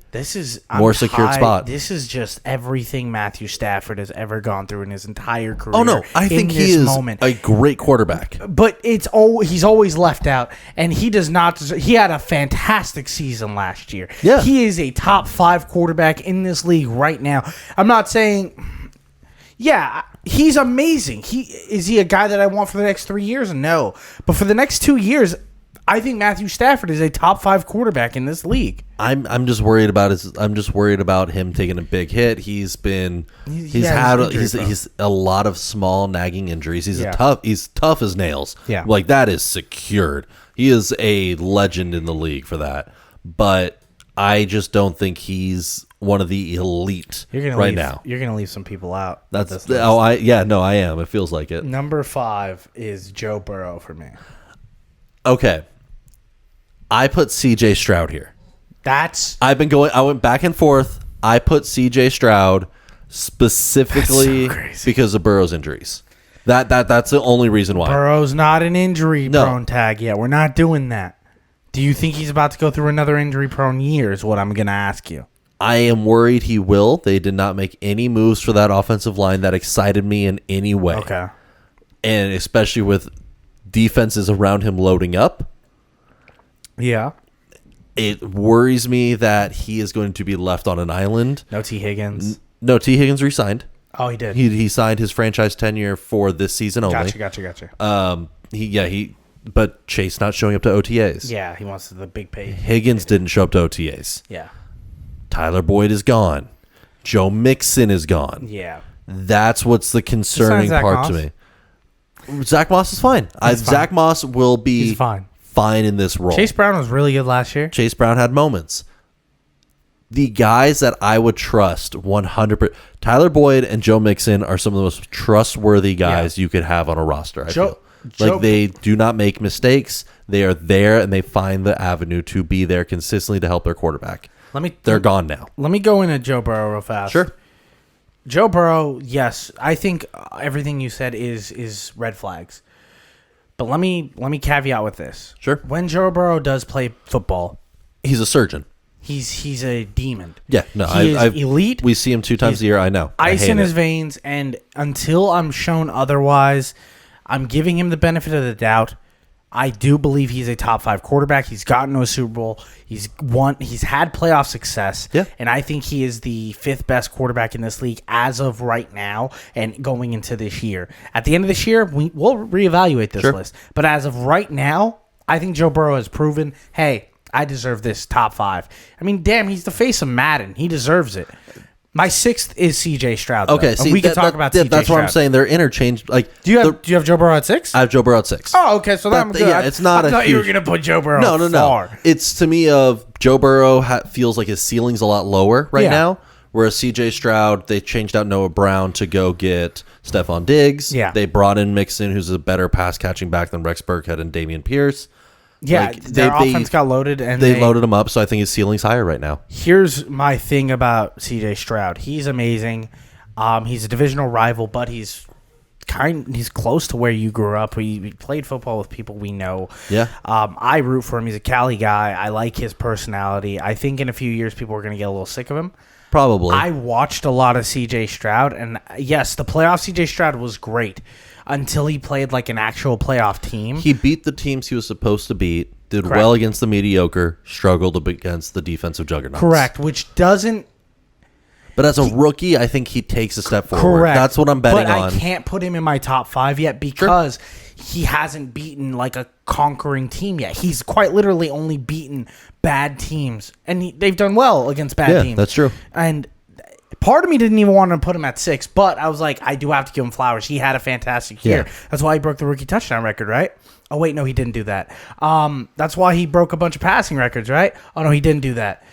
Speaker 2: more secure spot.
Speaker 1: This is just everything Matthew Stafford has ever gone through in his entire career.
Speaker 2: Oh no, I think he is a great quarterback.
Speaker 1: But he's always left out, and he does not. He had a fantastic season last year.
Speaker 2: Yeah,
Speaker 1: he is a top 5 quarterback in this league right now. I'm not saying. Yeah, he's amazing. Is he a guy that I want for the next 3 years? No, but for the next 2 years, I think Matthew Stafford is a top 5 quarterback in this league.
Speaker 2: I'm just worried about him taking a big hit. He's had a lot of small nagging injuries. He's tough as nails.
Speaker 1: Yeah,
Speaker 2: like that is secured. He is a legend in the league for that. But I just don't think he's one of the elite now.
Speaker 1: You're gonna leave some people out.
Speaker 2: I am. It feels like it.
Speaker 1: Number 5 is Joe Burrow for me.
Speaker 2: Okay. I put CJ Stroud here. I went back and forth. I put CJ Stroud specifically because of Burrow's injuries. That's the only reason why.
Speaker 1: Burrow's not an injury-prone tag yet. We're not doing that. Do you think he's about to go through another injury-prone year is what I'm going to ask you.
Speaker 2: I am worried he will. They did not make any moves for that offensive line that excited me in any way.
Speaker 1: Okay.
Speaker 2: And especially with defenses around him loading up.
Speaker 1: Yeah.
Speaker 2: It worries me that he is going to be left on an island.
Speaker 1: No T. Higgins.
Speaker 2: No, T. Higgins re-signed.
Speaker 1: Oh, he did.
Speaker 2: He signed his franchise tenure for this season only.
Speaker 1: Gotcha.
Speaker 2: But Chase not showing up to OTAs.
Speaker 1: Yeah, he wants the big pay.
Speaker 2: Higgins didn't show up to OTAs.
Speaker 1: Yeah.
Speaker 2: Tyler Boyd is gone. Joe Mixon is gone.
Speaker 1: Yeah.
Speaker 2: That's what's the concerning part to me. Zach Moss is fine. Zach Moss will be fine in this role.
Speaker 1: Chase Brown was really good last year.
Speaker 2: Chase Brown had moments. The guys that I would trust 100%, Tyler Boyd and Joe Mixon are some of the most trustworthy guys you could have on a roster. I feel like they do not make mistakes. They are there and they find the avenue to be there consistently to help their quarterback. They're gone now.
Speaker 1: Let me go into Joe Burrow real fast.
Speaker 2: Sure.
Speaker 1: Joe Burrow, yes, I think everything you said is red flags. But let me caveat with this.
Speaker 2: Sure.
Speaker 1: When Joe Burrow does play football,
Speaker 2: he's a surgeon.
Speaker 1: He's a demon.
Speaker 2: Yeah, no,
Speaker 1: he is elite.
Speaker 2: We see him 2 times a year. I know.
Speaker 1: Ice in his veins, and until I'm shown otherwise, I'm giving him the benefit of the doubt. I do believe he's a top 5 quarterback. He's gotten to a Super Bowl. He's had playoff success.
Speaker 2: Yeah.
Speaker 1: And I think he is the 5th best quarterback in this league as of right now and going into this year. At the end of this year, we'll reevaluate this list. But as of right now, I think Joe Burrow has proven, hey, I deserve this top 5. I mean, damn, he's the face of Madden. He deserves it. My 6th is C.J. Stroud.
Speaker 2: Okay,
Speaker 1: so we can talk about C.J.
Speaker 2: That's
Speaker 1: Stroud.
Speaker 2: what I'm saying. They're interchanged. Like,
Speaker 1: do you have Joe Burrow at 6?
Speaker 2: I have Joe Burrow at 6.
Speaker 1: Oh, okay. So I'm good.
Speaker 2: Yeah, it's not.
Speaker 1: I thought you were gonna put Joe Burrow.
Speaker 2: No.
Speaker 1: far.
Speaker 2: It's to me of Joe Burrow feels like his ceiling's a lot lower right now. Whereas C.J. Stroud, they changed out Noah Brown to go get Stephon Diggs.
Speaker 1: Yeah,
Speaker 2: they brought in Mixon, who's a better pass catching back than Rex Burkhead and Dameon Pierce.
Speaker 1: Yeah, their offense got loaded, and
Speaker 2: they loaded him up. So I think his ceiling's higher right now.
Speaker 1: Here's my thing about C.J. Stroud. He's amazing. He's a divisional rival, but he's close to where you grew up. He played football with people we know.
Speaker 2: Yeah.
Speaker 1: I root for him. He's a Cali guy. I like his personality. I think in a few years people are going to get a little sick of him.
Speaker 2: Probably.
Speaker 1: I watched a lot of C.J. Stroud, and yes, the playoff C.J. Stroud was great until he played like an actual playoff team.
Speaker 2: He beat the teams he was supposed to beat, did well against the mediocre, struggled against the defensive juggernauts.
Speaker 1: Correct, which doesn't...
Speaker 2: But as a rookie, I think he takes a step forward. Correct. That's what I'm betting on.
Speaker 1: But I can't put him in my top 5 yet because he hasn't beaten like a conquering team yet. He's quite literally only beaten bad teams. And they've done well against bad teams.
Speaker 2: Yeah, that's true.
Speaker 1: And part of me didn't even want to put him at 6, but I was like, I do have to give him flowers. He had a fantastic year. Yeah. That's why he broke the rookie touchdown record, right? Oh, wait, no, he didn't do that. That's why he broke a bunch of passing records, right? Oh, no, he didn't do that.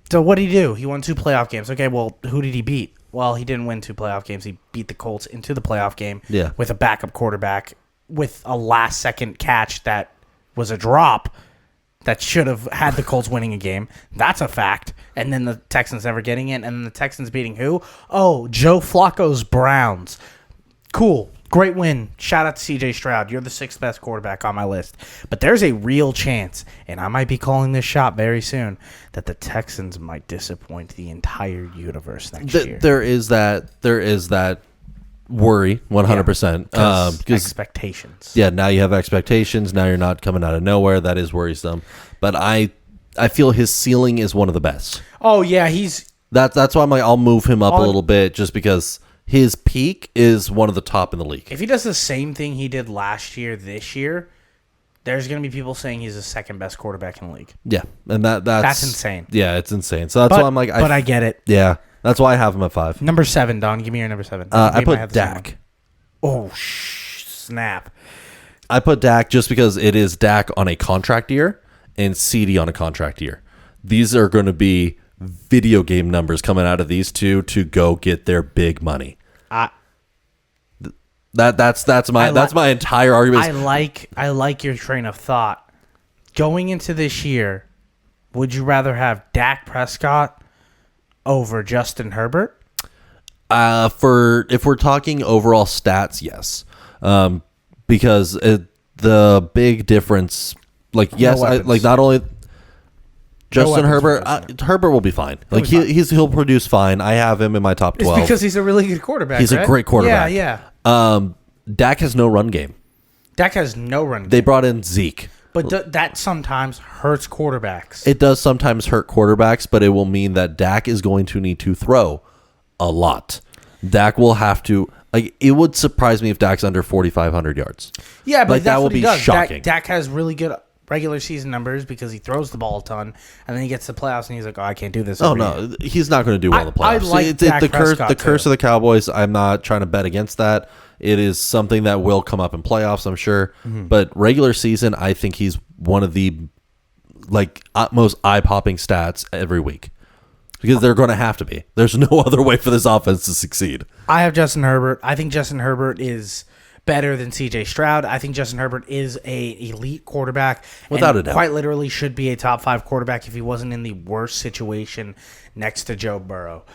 Speaker 1: So what did he do? He won 2 playoff games. Okay, well, who did he beat? Well, he didn't win 2 playoff games. He beat the Colts into the playoff game with a backup quarterback with a last-second catch that was a drop that should have had the Colts winning a game. That's a fact. And then the Texans never getting it. And then the Texans beating who? Oh, Joe Flacco's Browns. Cool. Great win. Shout out to C.J. Stroud. You're the 6th best quarterback on my list. But there's a real chance, and I might be calling this shot very soon, that the Texans might disappoint the entire universe next year.
Speaker 2: There is that worry 100%.
Speaker 1: Expectations.
Speaker 2: Yeah, now you have expectations. Now you're not coming out of nowhere. That is worrisome. But I feel his ceiling is one of the best.
Speaker 1: Oh yeah,
Speaker 2: that's why I'm like, I'll move him up a little bit just because his peak is one of the top in the league.
Speaker 1: If he does the same thing he did last year, this year, there's going to be people saying he's the 2nd best quarterback in the league.
Speaker 2: Yeah, and that's
Speaker 1: insane.
Speaker 2: Yeah, it's insane. So that's why I'm like,
Speaker 1: but I get it.
Speaker 2: Yeah, that's why I have him at 5.
Speaker 1: Number 7, Don. Give me your number 7.
Speaker 2: I put Dak.
Speaker 1: Oh, snap.
Speaker 2: I put Dak just because it is Dak on a contract year and CD on a contract year. These are going to be video game numbers coming out of these two to go get their big money. That's my entire argument.
Speaker 1: I like your train of thought. Going into this year, would you rather have Dak Prescott over Justin Herbert?
Speaker 2: If we're talking overall stats, yes. Because the big difference, not only Justin Herbert, Herbert will be fine. He'll produce fine. I have him in my top 12.
Speaker 1: It's because he's a really good quarterback.
Speaker 2: He's a great quarterback.
Speaker 1: Yeah.
Speaker 2: Dak has no run game.
Speaker 1: Dak has no run game.
Speaker 2: They brought in Zeke.
Speaker 1: But that sometimes hurts quarterbacks.
Speaker 2: It does sometimes hurt quarterbacks, but it will mean that Dak is going to need to throw a lot. Dak will have to. It would surprise me if Dak's under 4,500 yards.
Speaker 1: Yeah, but
Speaker 2: that will be shocking.
Speaker 1: Dak has really good regular season numbers because he throws the ball a ton, and then he gets to the playoffs and he's like, "Oh, I can't do this."
Speaker 2: Oh no, he's not going to do well in the playoffs.
Speaker 1: I like Dak
Speaker 2: the curse of the Cowboys. I'm not trying to bet against that. It is something that will come up in playoffs, I'm sure. Mm-hmm. But regular season, I think he's one of the most eye-popping stats every week because they're going to have to be. There's no other way for this offense to succeed.
Speaker 1: I have Justin Herbert. I think Justin Herbert is better than C.J. Stroud. I think Justin Herbert is a elite quarterback.
Speaker 2: Without a doubt.
Speaker 1: Quite literally should be a top 5 quarterback if he wasn't in the worst situation next to Joe Burrow.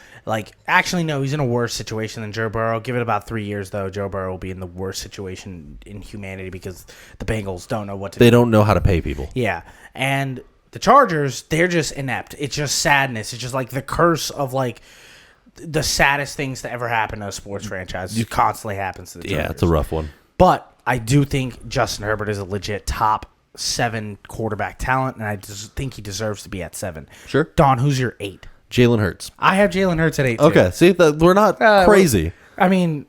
Speaker 1: Actually, no, he's in a worse situation than Joe Burrow. Give it about 3 years, though. Joe Burrow will be in the worst situation in humanity because the Bengals don't know what to do.
Speaker 2: They don't know how to pay people.
Speaker 1: Yeah. And the Chargers, they're just inept. It's just sadness. It's just the curse of the saddest things to ever happen to a sports franchise. It constantly happens to the Chargers.
Speaker 2: Yeah, it's a rough one.
Speaker 1: But I do think Justin Herbert is a legit top 7 quarterback talent, and I just think he deserves to be at 7.
Speaker 2: Sure.
Speaker 1: Don, who's your 8?
Speaker 2: Jalen Hurts.
Speaker 1: I have Jalen Hurts at 8, too.
Speaker 2: Okay, see, we're not crazy.
Speaker 1: I mean,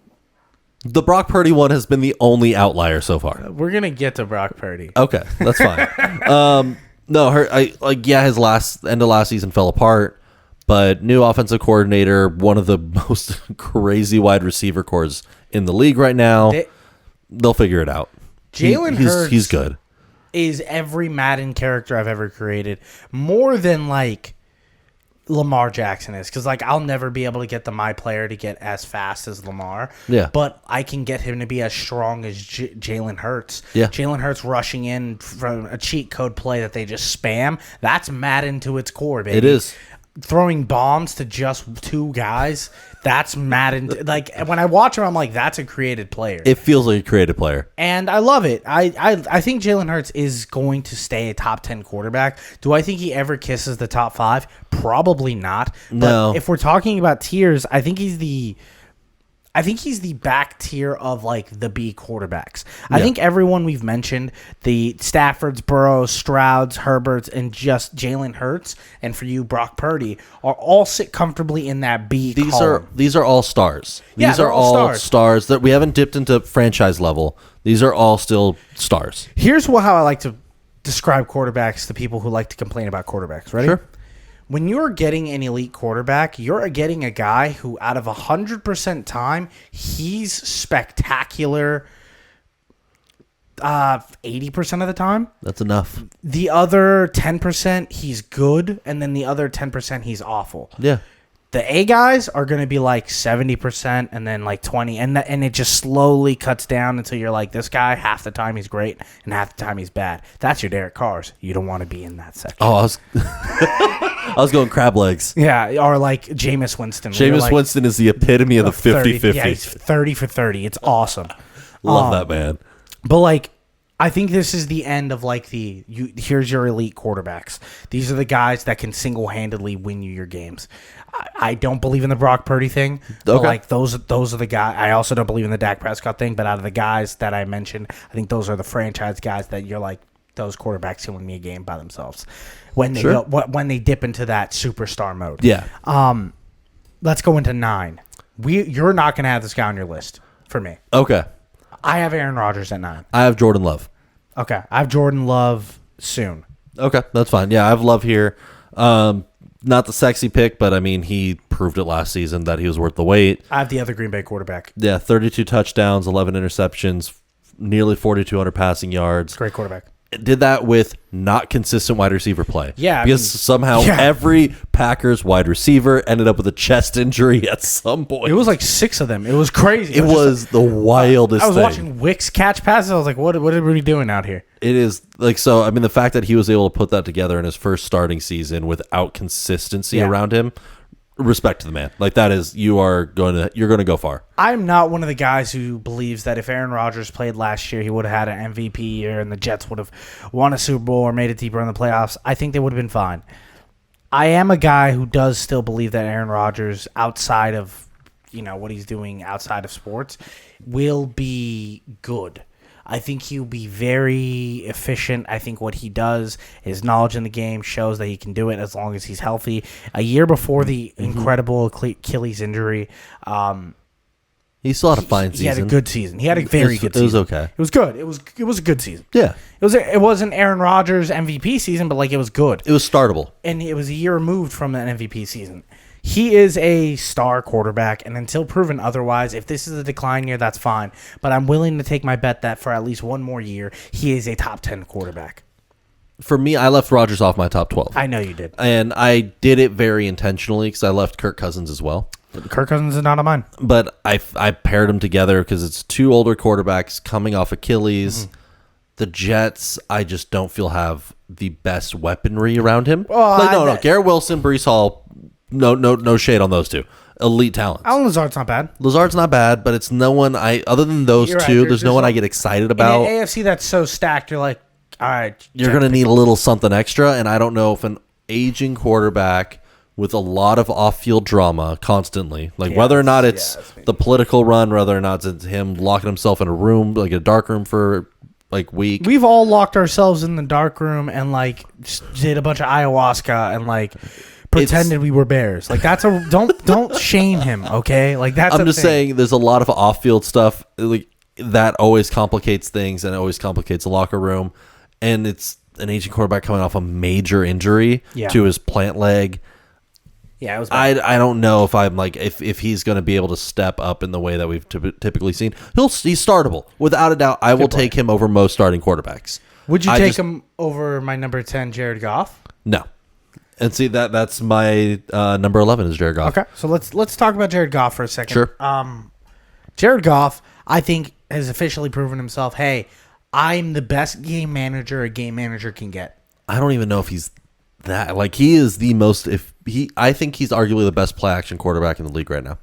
Speaker 2: the Brock Purdy one has been the only outlier so far.
Speaker 1: We're going to get to Brock Purdy.
Speaker 2: Okay, that's fine. No, his end of last season fell apart. But new offensive coordinator, one of the most crazy wide receiver cores in the league right now. They'll figure it out.
Speaker 1: Jalen Hurts,
Speaker 2: he's good.
Speaker 1: Is every Madden character I've ever created more than Lamar Jackson is, because I'll never be able to get my player to get as fast as Lamar.
Speaker 2: Yeah,
Speaker 1: but I can get him to be as strong as Jalen Hurts.
Speaker 2: Yeah,
Speaker 1: Jalen Hurts rushing in from a cheat code play that they just spam. That's Madden to its core, baby.
Speaker 2: It is.
Speaker 1: Throwing bombs to just 2 guys, that's Madden. When I watch him, I'm like, that's a created player.
Speaker 2: It feels like a created player.
Speaker 1: And I love it. I think Jalen Hurts is going to stay a top 10 quarterback. Do I think he ever kisses the top 5? Probably not.
Speaker 2: No.
Speaker 1: But if we're talking about tiers, I think he's the back tier of the B quarterbacks. I think everyone we've mentioned, the Staffords, Burrows, Strouds, Herberts, and just Jalen Hurts, and for you, Brock Purdy, are all sit comfortably in that B column.
Speaker 2: These are all stars. These are all stars that we haven't dipped into franchise level. These are all still stars.
Speaker 1: Here's how I like to describe quarterbacks to people who like to complain about quarterbacks. Ready?
Speaker 2: Sure.
Speaker 1: When you're getting an elite quarterback, you're getting a guy who, out of 100% time, he's spectacular 80% of the time.
Speaker 2: That's enough.
Speaker 1: The other 10%, he's good, and then the other 10%, he's awful.
Speaker 2: Yeah.
Speaker 1: The A guys are going to be like 70% and then like 20, and it just slowly cuts down until you're like, this guy, half the time he's great and half the time he's bad. That's your Derek Carrs. You don't want to be in that section.
Speaker 2: Oh, I was going crab legs.
Speaker 1: Yeah, or like Jameis Winston.
Speaker 2: Jameis Winston is the epitome of the 50-50.
Speaker 1: Yeah, he's 30 for 30. It's awesome.
Speaker 2: Love that man.
Speaker 1: But like, I think this is the end of like here's your elite quarterbacks. These are the guys that can single-handedly win you your games. I don't believe in the Brock Purdy thing. But like those are the guys. I also don't believe in the Dak Prescott thing. But out of the guys that I mentioned, I think those are the franchise guys that you're like, those quarterbacks can win me a game by themselves when they when they dip into that superstar mode.
Speaker 2: Yeah.
Speaker 1: Let's go into 9. You're not going to have this guy on your list for me.
Speaker 2: Okay.
Speaker 1: I have Aaron Rodgers at 9.
Speaker 2: I have Jordan Love.
Speaker 1: Okay. I have Jordan Love soon.
Speaker 2: Okay, that's fine. Yeah, I have Love here. Not the sexy pick, but I mean, he proved it last season that he was worth the wait.
Speaker 1: I have the other Green Bay quarterback.
Speaker 2: Yeah, 32 touchdowns, 11 interceptions, nearly 4,200 passing yards.
Speaker 1: Great quarterback.
Speaker 2: Did that with not consistent wide receiver play.
Speaker 1: Yeah.
Speaker 2: Because somehow every Packers wide receiver ended up with a chest injury at some point.
Speaker 1: It was like 6 of them. It was crazy.
Speaker 2: It was the wildest thing.
Speaker 1: I was watching Wicks catch passes. I was like, what are we doing out here?
Speaker 2: It is like, so, I mean, the fact that he was able to put that together in his first starting season without consistency around him, respect to the man. Like, that is, you're going to go far.
Speaker 1: I'm not one of the guys who believes that if Aaron Rodgers played last year, he would have had an MVP year and the Jets would have won a Super Bowl or made it deeper in the playoffs. I think they would have been fine. I am a guy who does still believe that Aaron Rodgers, outside of, what he's doing outside of sports, will be good. I think he'll be very efficient. I think what he does, his knowledge in the game shows that he can do it as long as he's healthy. A year before the incredible Achilles injury,
Speaker 2: he still had a fine season.
Speaker 1: He had a good season. He had a very good season.
Speaker 2: It was okay.
Speaker 1: It was good. It was a good season.
Speaker 2: Yeah.
Speaker 1: It wasn't Aaron Rodgers MVP season, but like it was good.
Speaker 2: It was startable.
Speaker 1: And it was a year removed from an MVP season. He is a star quarterback, and until proven otherwise, if this is a decline year, that's fine. But I'm willing to take my bet that for at least one more year, he is a top 10 quarterback.
Speaker 2: For me, I left Rodgers off my top 12.
Speaker 1: I know you did.
Speaker 2: And I did it very intentionally because I left Kirk Cousins as well.
Speaker 1: Kirk Cousins is not on mine.
Speaker 2: But I paired them together because it's 2 older quarterbacks coming off Achilles. Mm-hmm. The Jets, I just don't feel have the best weaponry around him. No. Garrett Wilson, Breece Hall, no shade on those 2. Elite talents.
Speaker 1: Allen Lazard's not bad.
Speaker 2: Lazard's not bad, but it's no one other than those
Speaker 1: You're
Speaker 2: 2,
Speaker 1: right.
Speaker 2: there's no one I get excited about.
Speaker 1: In an AFC that's so stacked, you're like, all right.
Speaker 2: You're going to need a little something extra, and I don't know if an aging quarterback with a lot of off-field drama constantly, whether or not it's the political run, whether or not it's him locking himself in a room, like a dark room for week.
Speaker 1: We've all locked ourselves in the dark room and did a bunch of ayahuasca and pretended we were bears. That's don't shame him, okay? I'm
Speaker 2: just saying there's a lot of off-field stuff that always complicates things and it always complicates the locker room. And it's an aging quarterback coming off a major injury to his plant leg.
Speaker 1: Yeah, it was
Speaker 2: bad. I don't know if I'm if he's going to be able to step up in the way that we've typically seen. He's startable without a doubt. I will take him over most starting quarterbacks.
Speaker 1: Would you take him over my number 10, Jared Goff?
Speaker 2: No. And see that's my number 11 is Jared Goff.
Speaker 1: Okay, so let's talk about Jared Goff for a second.
Speaker 2: Sure.
Speaker 1: Jared Goff, I think, has officially proven himself. Hey, I'm the best game manager a game manager can get.
Speaker 2: I don't even know if he's that. He is the most. I think he's arguably the best play action quarterback in the league right now.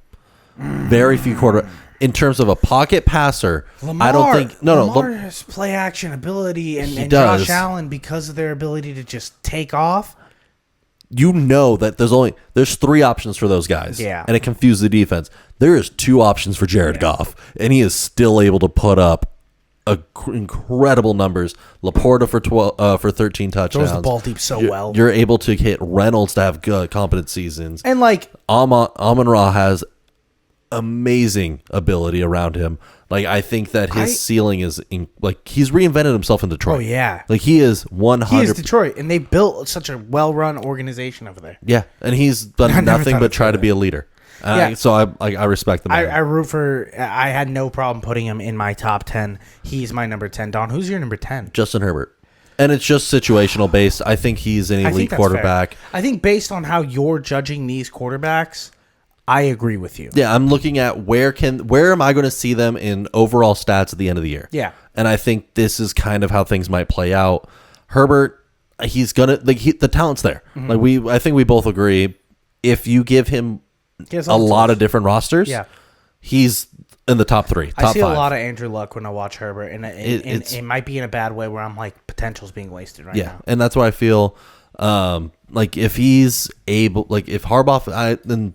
Speaker 2: Very few in terms of a pocket passer. I don't think
Speaker 1: Lamar has play action ability and Josh Allen, because of their ability to just take off.
Speaker 2: You know that there's 3 options for those guys.
Speaker 1: Yeah.
Speaker 2: And it confused the defense. There is 2 options for Jared Goff, and he is still able to put up incredible numbers. Laporta for 13 touchdowns.
Speaker 1: Throws the ball deep well.
Speaker 2: You're able to hit Reynolds to have good, competent seasons.
Speaker 1: And
Speaker 2: Amon-Ra has amazing ability around him. I think that his ceiling is he's reinvented himself in Detroit.
Speaker 1: Oh yeah,
Speaker 2: he is 100.
Speaker 1: He is Detroit, and they built such a well-run organization over there.
Speaker 2: Yeah, and he's done nothing but try to be a leader. So I respect the man.
Speaker 1: I root for. I had no problem putting him in my top 10. He's my number 10. Don, who's your number 10?
Speaker 2: Justin Herbert. And it's just situational based. I think he's an elite quarterback.
Speaker 1: Fair. I think based on how you're judging these quarterbacks, I agree with you.
Speaker 2: Yeah, I'm looking at where am I going to see them in overall stats at the end of the year?
Speaker 1: Yeah.
Speaker 2: And I think this is kind of how things might play out. Herbert, he's gonna the talent's there. Mm-hmm. I think we both agree. If you give him a lot of different rosters, he's in the top 3.
Speaker 1: I see 5. A lot of Andrew Luck when I watch Herbert, and it might be in a bad way where I'm like, potential's being wasted right now. Yeah,
Speaker 2: and that's why I feel like if he's able, like if Harbaugh,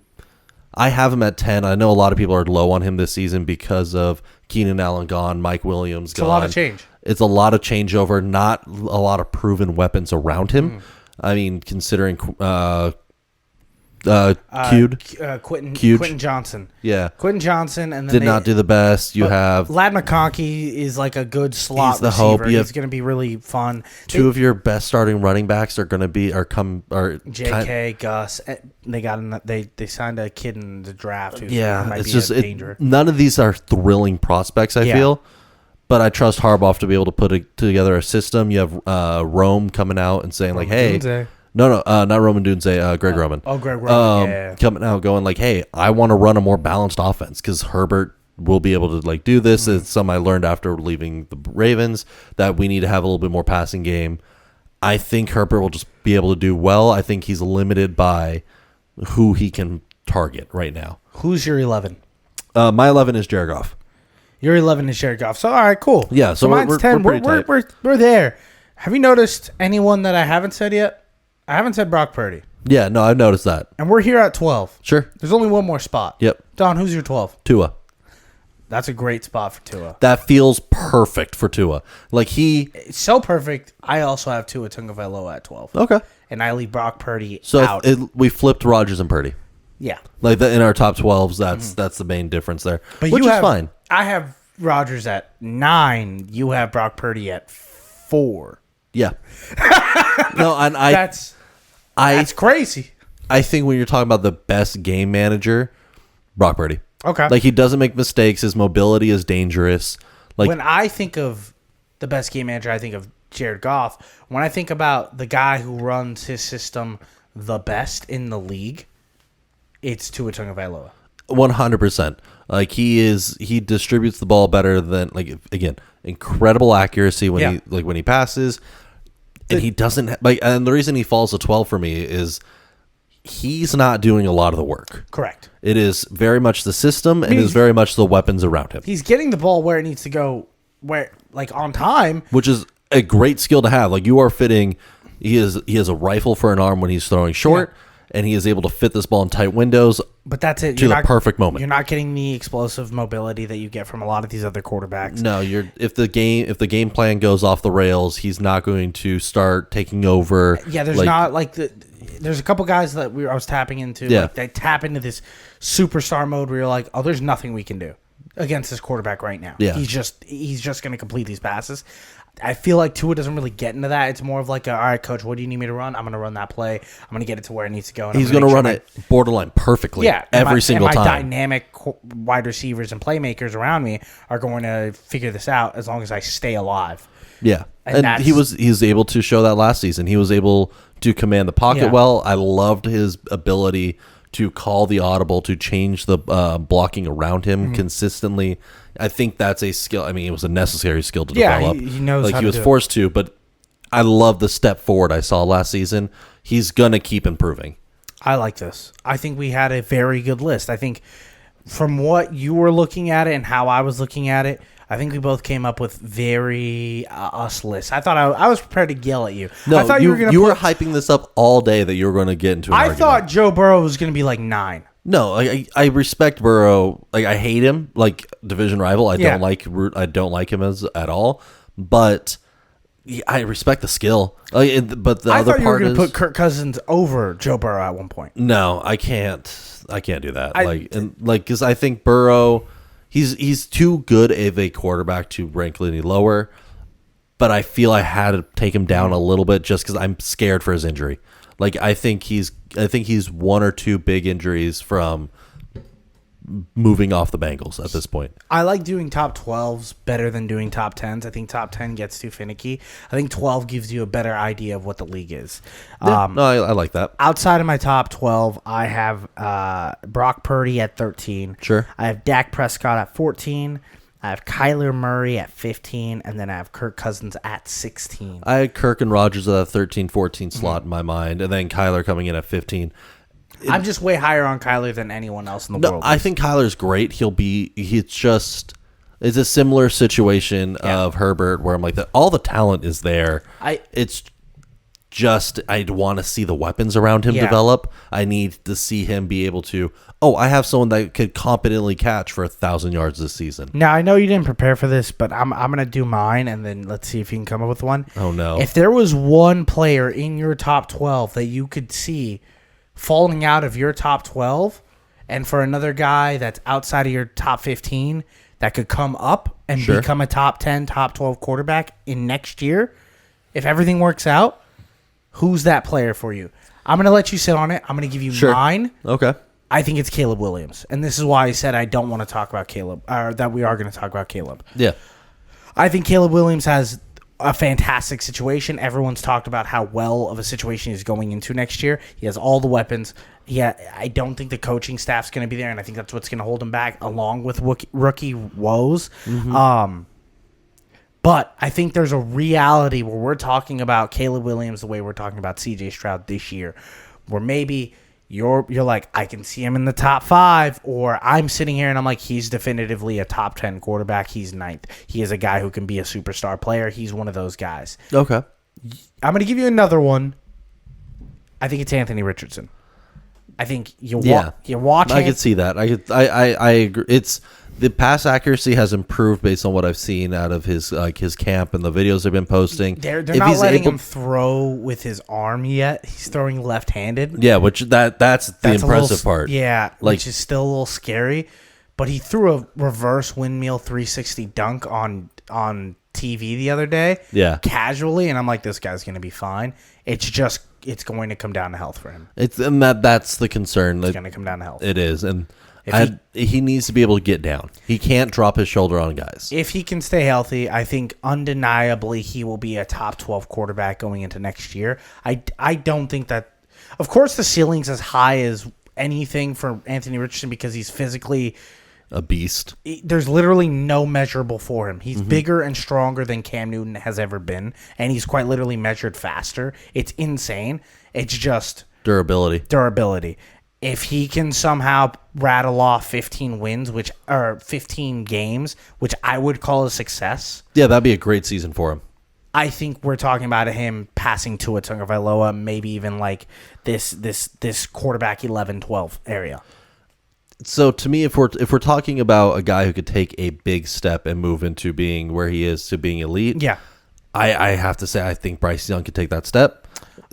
Speaker 2: I have him at 10. I know a lot of people are low on him this season because of Keenan Allen gone, Mike Williams gone.
Speaker 1: It's a lot of change.
Speaker 2: It's a lot of changeover, not a lot of proven weapons around him. I mean, considering
Speaker 1: Quentin Johnson.
Speaker 2: Yeah.
Speaker 1: Quentin Johnson. And then
Speaker 2: did not do the best. You have...
Speaker 1: Ladd McConkey is like a good slot
Speaker 2: he's the
Speaker 1: receiver.
Speaker 2: Hope.
Speaker 1: He's going to be really fun.
Speaker 2: Two of your best starting running backs are going to be...
Speaker 1: J.K., Gus. They signed a kid in the draft who might
Speaker 2: it's
Speaker 1: be
Speaker 2: just...
Speaker 1: danger.
Speaker 2: None of these are thrilling prospects, I feel. But I trust Harbaugh to be able to put together a system. You have Rome coming out and saying, like, hey...
Speaker 1: Dunze.
Speaker 2: No, not Roman Dunze, Greg Roman.
Speaker 1: Oh, Greg Roman,
Speaker 2: coming out going like, hey, I want to run a more balanced offense because Herbert will be able to like do this. Mm-hmm. It's something I learned after leaving the Ravens that we need to have a little bit more passing game. I think Herbert will just be able to do well. I think he's limited by who he can target right now.
Speaker 1: Who's your 11?
Speaker 2: My 11 is Jared Goff.
Speaker 1: Your 11 is Jared Goff. So, all right, cool.
Speaker 2: Yeah, so
Speaker 1: mine's 10. We're there. Have you noticed anyone that I haven't said yet? I haven't said Brock Purdy.
Speaker 2: Yeah, no, I've noticed that.
Speaker 1: And we're here at 12.
Speaker 2: Sure.
Speaker 1: There's only one more spot.
Speaker 2: Yep.
Speaker 1: Don, who's your 12?
Speaker 2: Tua.
Speaker 1: That's a great spot for Tua.
Speaker 2: That feels perfect for Tua. Like
Speaker 1: it's so perfect. I also have Tua Tagovailoa at 12.
Speaker 2: Okay.
Speaker 1: And I leave Brock Purdy out.
Speaker 2: So we flipped Rodgers and Purdy.
Speaker 1: Yeah.
Speaker 2: Like in our top 12s, that's the main difference there.
Speaker 1: But
Speaker 2: which is fine.
Speaker 1: I have Rodgers at 9. You have Brock Purdy at 4.
Speaker 2: Yeah. No, and
Speaker 1: that's crazy.
Speaker 2: I think when you're talking about the best game manager, Brock Purdy.
Speaker 1: Okay.
Speaker 2: Like he doesn't make mistakes. His mobility is dangerous. Like
Speaker 1: when I think of the best game manager, I think of Jared Goff. When I think about the guy who runs his system the best in the league, it's Tua Tagovailoa.
Speaker 2: 100%. Like he distributes the ball better than again, incredible accuracy when he passes. And he doesn't and the reason he falls to 12 for me is he's not doing a lot of the work.
Speaker 1: Correct.
Speaker 2: It is very much the system and is very much the weapons around him.
Speaker 1: He's getting the ball where it needs to go, on time,
Speaker 2: which is a great skill to have. Like you are fitting. He has a rifle for an arm when he's throwing short. Yeah. And he is able to fit this ball in tight windows.
Speaker 1: But that's it.
Speaker 2: To the perfect moment.
Speaker 1: You're not getting the explosive mobility that you get from a lot of these other quarterbacks.
Speaker 2: No, if the game plan goes off the rails, he's not going to start taking over.
Speaker 1: Yeah, there's a couple guys that I was tapping into.
Speaker 2: Yeah.
Speaker 1: Like they tap into this superstar mode where you're like, oh, there's nothing we can do against this quarterback right now.
Speaker 2: Yeah.
Speaker 1: He's just going to complete these passes. I feel like Tua doesn't really get into that. It's more of like, all right, coach, what do you need me to run? I'm going to run that play. I'm going to get it to where it needs to go. And
Speaker 2: he's going to run it borderline perfectly every single time.
Speaker 1: My dynamic wide receivers and playmakers around me are going to figure this out as long as I stay alive.
Speaker 2: Yeah. And he was able to show that last season. He was able to command the pocket well. I loved his ability to call the audible, to change the blocking around him consistently. I think that's a skill. I mean, it was a necessary skill to develop.
Speaker 1: He knows how
Speaker 2: he was forced to, but I love the step forward I saw last season. He's going to keep improving.
Speaker 1: I like this. I think we had a very good list. I think from what you were looking at it and how I was looking at it, I think we both came up with very us lists. I thought I was prepared to yell at you.
Speaker 2: No,
Speaker 1: I thought
Speaker 2: you were hyping this up all day that you were going to get into an argument.
Speaker 1: Thought Joe Burrow was going to be like 9.
Speaker 2: No, I respect Burrow. Like I hate him, like division rival. I don't like him at all. But I respect the skill. But the other part is, I thought you were going to
Speaker 1: put Kirk Cousins over Joe Burrow at one point.
Speaker 2: No, I can't. I can't do that. Because I think Burrow, he's too good of a quarterback to rank any lower. But I feel I had to take him down a little bit just because I'm scared for his injury. Like I think he's one or two big injuries from moving off the Bengals at this point.
Speaker 1: I like doing top 12s better than doing top 10s. I think top 10 gets too finicky. I think 12 gives you a better idea of what the league is.
Speaker 2: Yeah, no, I like that.
Speaker 1: Outside of my top 12, I have Brock Purdy at 13.
Speaker 2: Sure.
Speaker 1: I have Dak Prescott at 14. I have Kyler Murray at 15, and then I have Kirk Cousins at 16.
Speaker 2: I had Kirk and Rodgers at that 13, 14 slot in my mind, and then Kyler coming in at 15.
Speaker 1: I'm just way higher on Kyler than anyone else in the world.
Speaker 2: I think Kyler's great. It's a similar situation of Herbert where I'm like, all the talent is there. It's just I'd want to see the weapons around him develop. I need to see him be able to, I have someone that could competently catch for 1,000 yards this season.
Speaker 1: Now, I know you didn't prepare for this, but I'm going to do mine, and then let's see if you can come up with one.
Speaker 2: Oh, no.
Speaker 1: If there was one player in your top 12 that you could see falling out of your top 12, and for another guy that's outside of your top 15 that could come up and become a top 10, top 12 quarterback in next year, if everything works out, who's that player for you? I'm going to let you sit on it. I'm going to give you mine.
Speaker 2: Okay.
Speaker 1: I think it's Caleb Williams. And this is why I said I don't want to talk about Caleb, or that we are going to talk about Caleb.
Speaker 2: Yeah.
Speaker 1: I think Caleb Williams has a fantastic situation. Everyone's talked about how well of a situation he's going into next year. He has all the weapons. I don't think the coaching staff's going to be there, and I think that's what's going to hold him back, along with rookie woes. Mm-hmm. But I think there's a reality where we're talking about Caleb Williams the way we're talking about C.J. Stroud this year, where maybe you're like, I can see him in the top 5, or I'm sitting here and I'm like, he's definitively a top 10 quarterback. He's 9th. He is a guy who can be a superstar player. He's one of those guys.
Speaker 2: Okay.
Speaker 1: I'm going to give you another one. I think it's Anthony Richardson. I think you watch.
Speaker 2: I could see that. I agree. It's the pass accuracy has improved based on what I've seen out of his camp and the videos they've been posting.
Speaker 1: They're not letting him throw with his arm yet. He's throwing left-handed.
Speaker 2: Yeah, which that's the impressive part.
Speaker 1: Yeah, which is still a little scary. But he threw a reverse windmill 360 dunk on TV the other day.
Speaker 2: Yeah,
Speaker 1: casually, and I'm like, this guy's going to be fine. It's going to come down to health for him.
Speaker 2: That's the concern.
Speaker 1: It's going to come down to health.
Speaker 2: It is, and he needs to be able to get down. He can't drop his shoulder on guys.
Speaker 1: If he can stay healthy, I think undeniably he will be a top 12 quarterback going into next year. I don't think that. Of course, the ceiling's as high as anything for Anthony Richardson because he's physically
Speaker 2: a beast.
Speaker 1: There's literally no measurable for him. He's bigger and stronger than Cam Newton has ever been, and he's quite literally measured faster. It's insane. It's just durability. If he can somehow rattle off 15 wins, 15 games, which I would call a success.
Speaker 2: Yeah, that'd be a great season for him.
Speaker 1: I think we're talking about him passing Tua Tagovailoa, maybe even like this quarterback 11-12 area.
Speaker 2: So to me, if we're talking about a guy who could take a big step and move into being where he is to being elite, I have to say I think Bryce Young could take that step.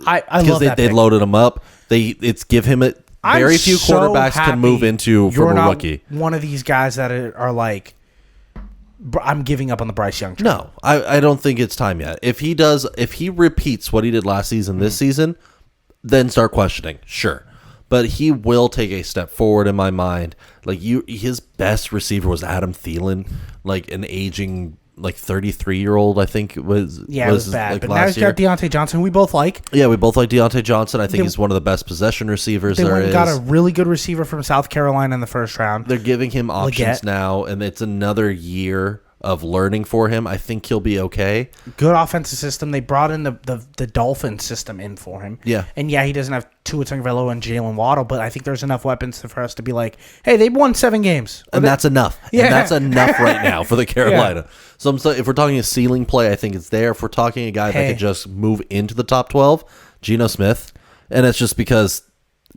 Speaker 1: I love that
Speaker 2: they loaded him up. It's give him a very few quarterbacks can move into from a rookie.
Speaker 1: One of these guys that are like, I'm giving up on the Bryce Young train.
Speaker 2: No, I don't think it's time yet. If he repeats what he did last season this season, then start questioning. Sure. But he will take a step forward in my mind. Like his best receiver was Adam Thielen, like an aging 33-year-old. I think it was.
Speaker 1: Yeah, it was bad. But now he's got Deontay Johnson, who we both like.
Speaker 2: Yeah, we both like Deontay Johnson. I think he's one of the best possession receivers there is. They
Speaker 1: got a really good receiver from South Carolina in the first round.
Speaker 2: They're giving him options now, and it's another year of learning for him. I think he'll be okay.
Speaker 1: Good offensive system. They brought in the Dolphin system in for him.
Speaker 2: Yeah.
Speaker 1: And he doesn't have Tua Tagovailoa and Jalen Waddle, but I think there's enough weapons for us to be like, hey, they've won 7 games.
Speaker 2: And that's enough. Yeah. And that's enough right now for the Carolina. So if we're talking a ceiling play, I think it's there. If we're talking a guy that could just move into the top 12, Geno Smith. And it's just because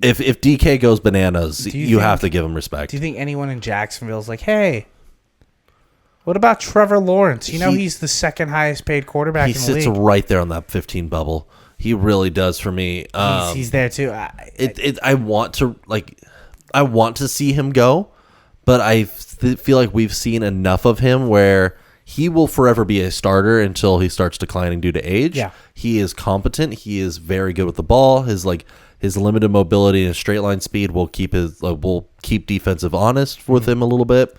Speaker 2: if DK goes bananas, you have to give him respect.
Speaker 1: Do you think anyone in Jacksonville is like, hey, what about Trevor Lawrence? He's the second highest paid quarterback in the league.
Speaker 2: He sits right there on that 15 bubble. He really does for me.
Speaker 1: He's there too.
Speaker 2: I want to see him go, but I feel like we've seen enough of him where he will forever be a starter until he starts declining due to age.
Speaker 1: Yeah.
Speaker 2: He is competent. He is very good with the ball. His limited mobility and straight line speed will keep defensive honest with him a little bit.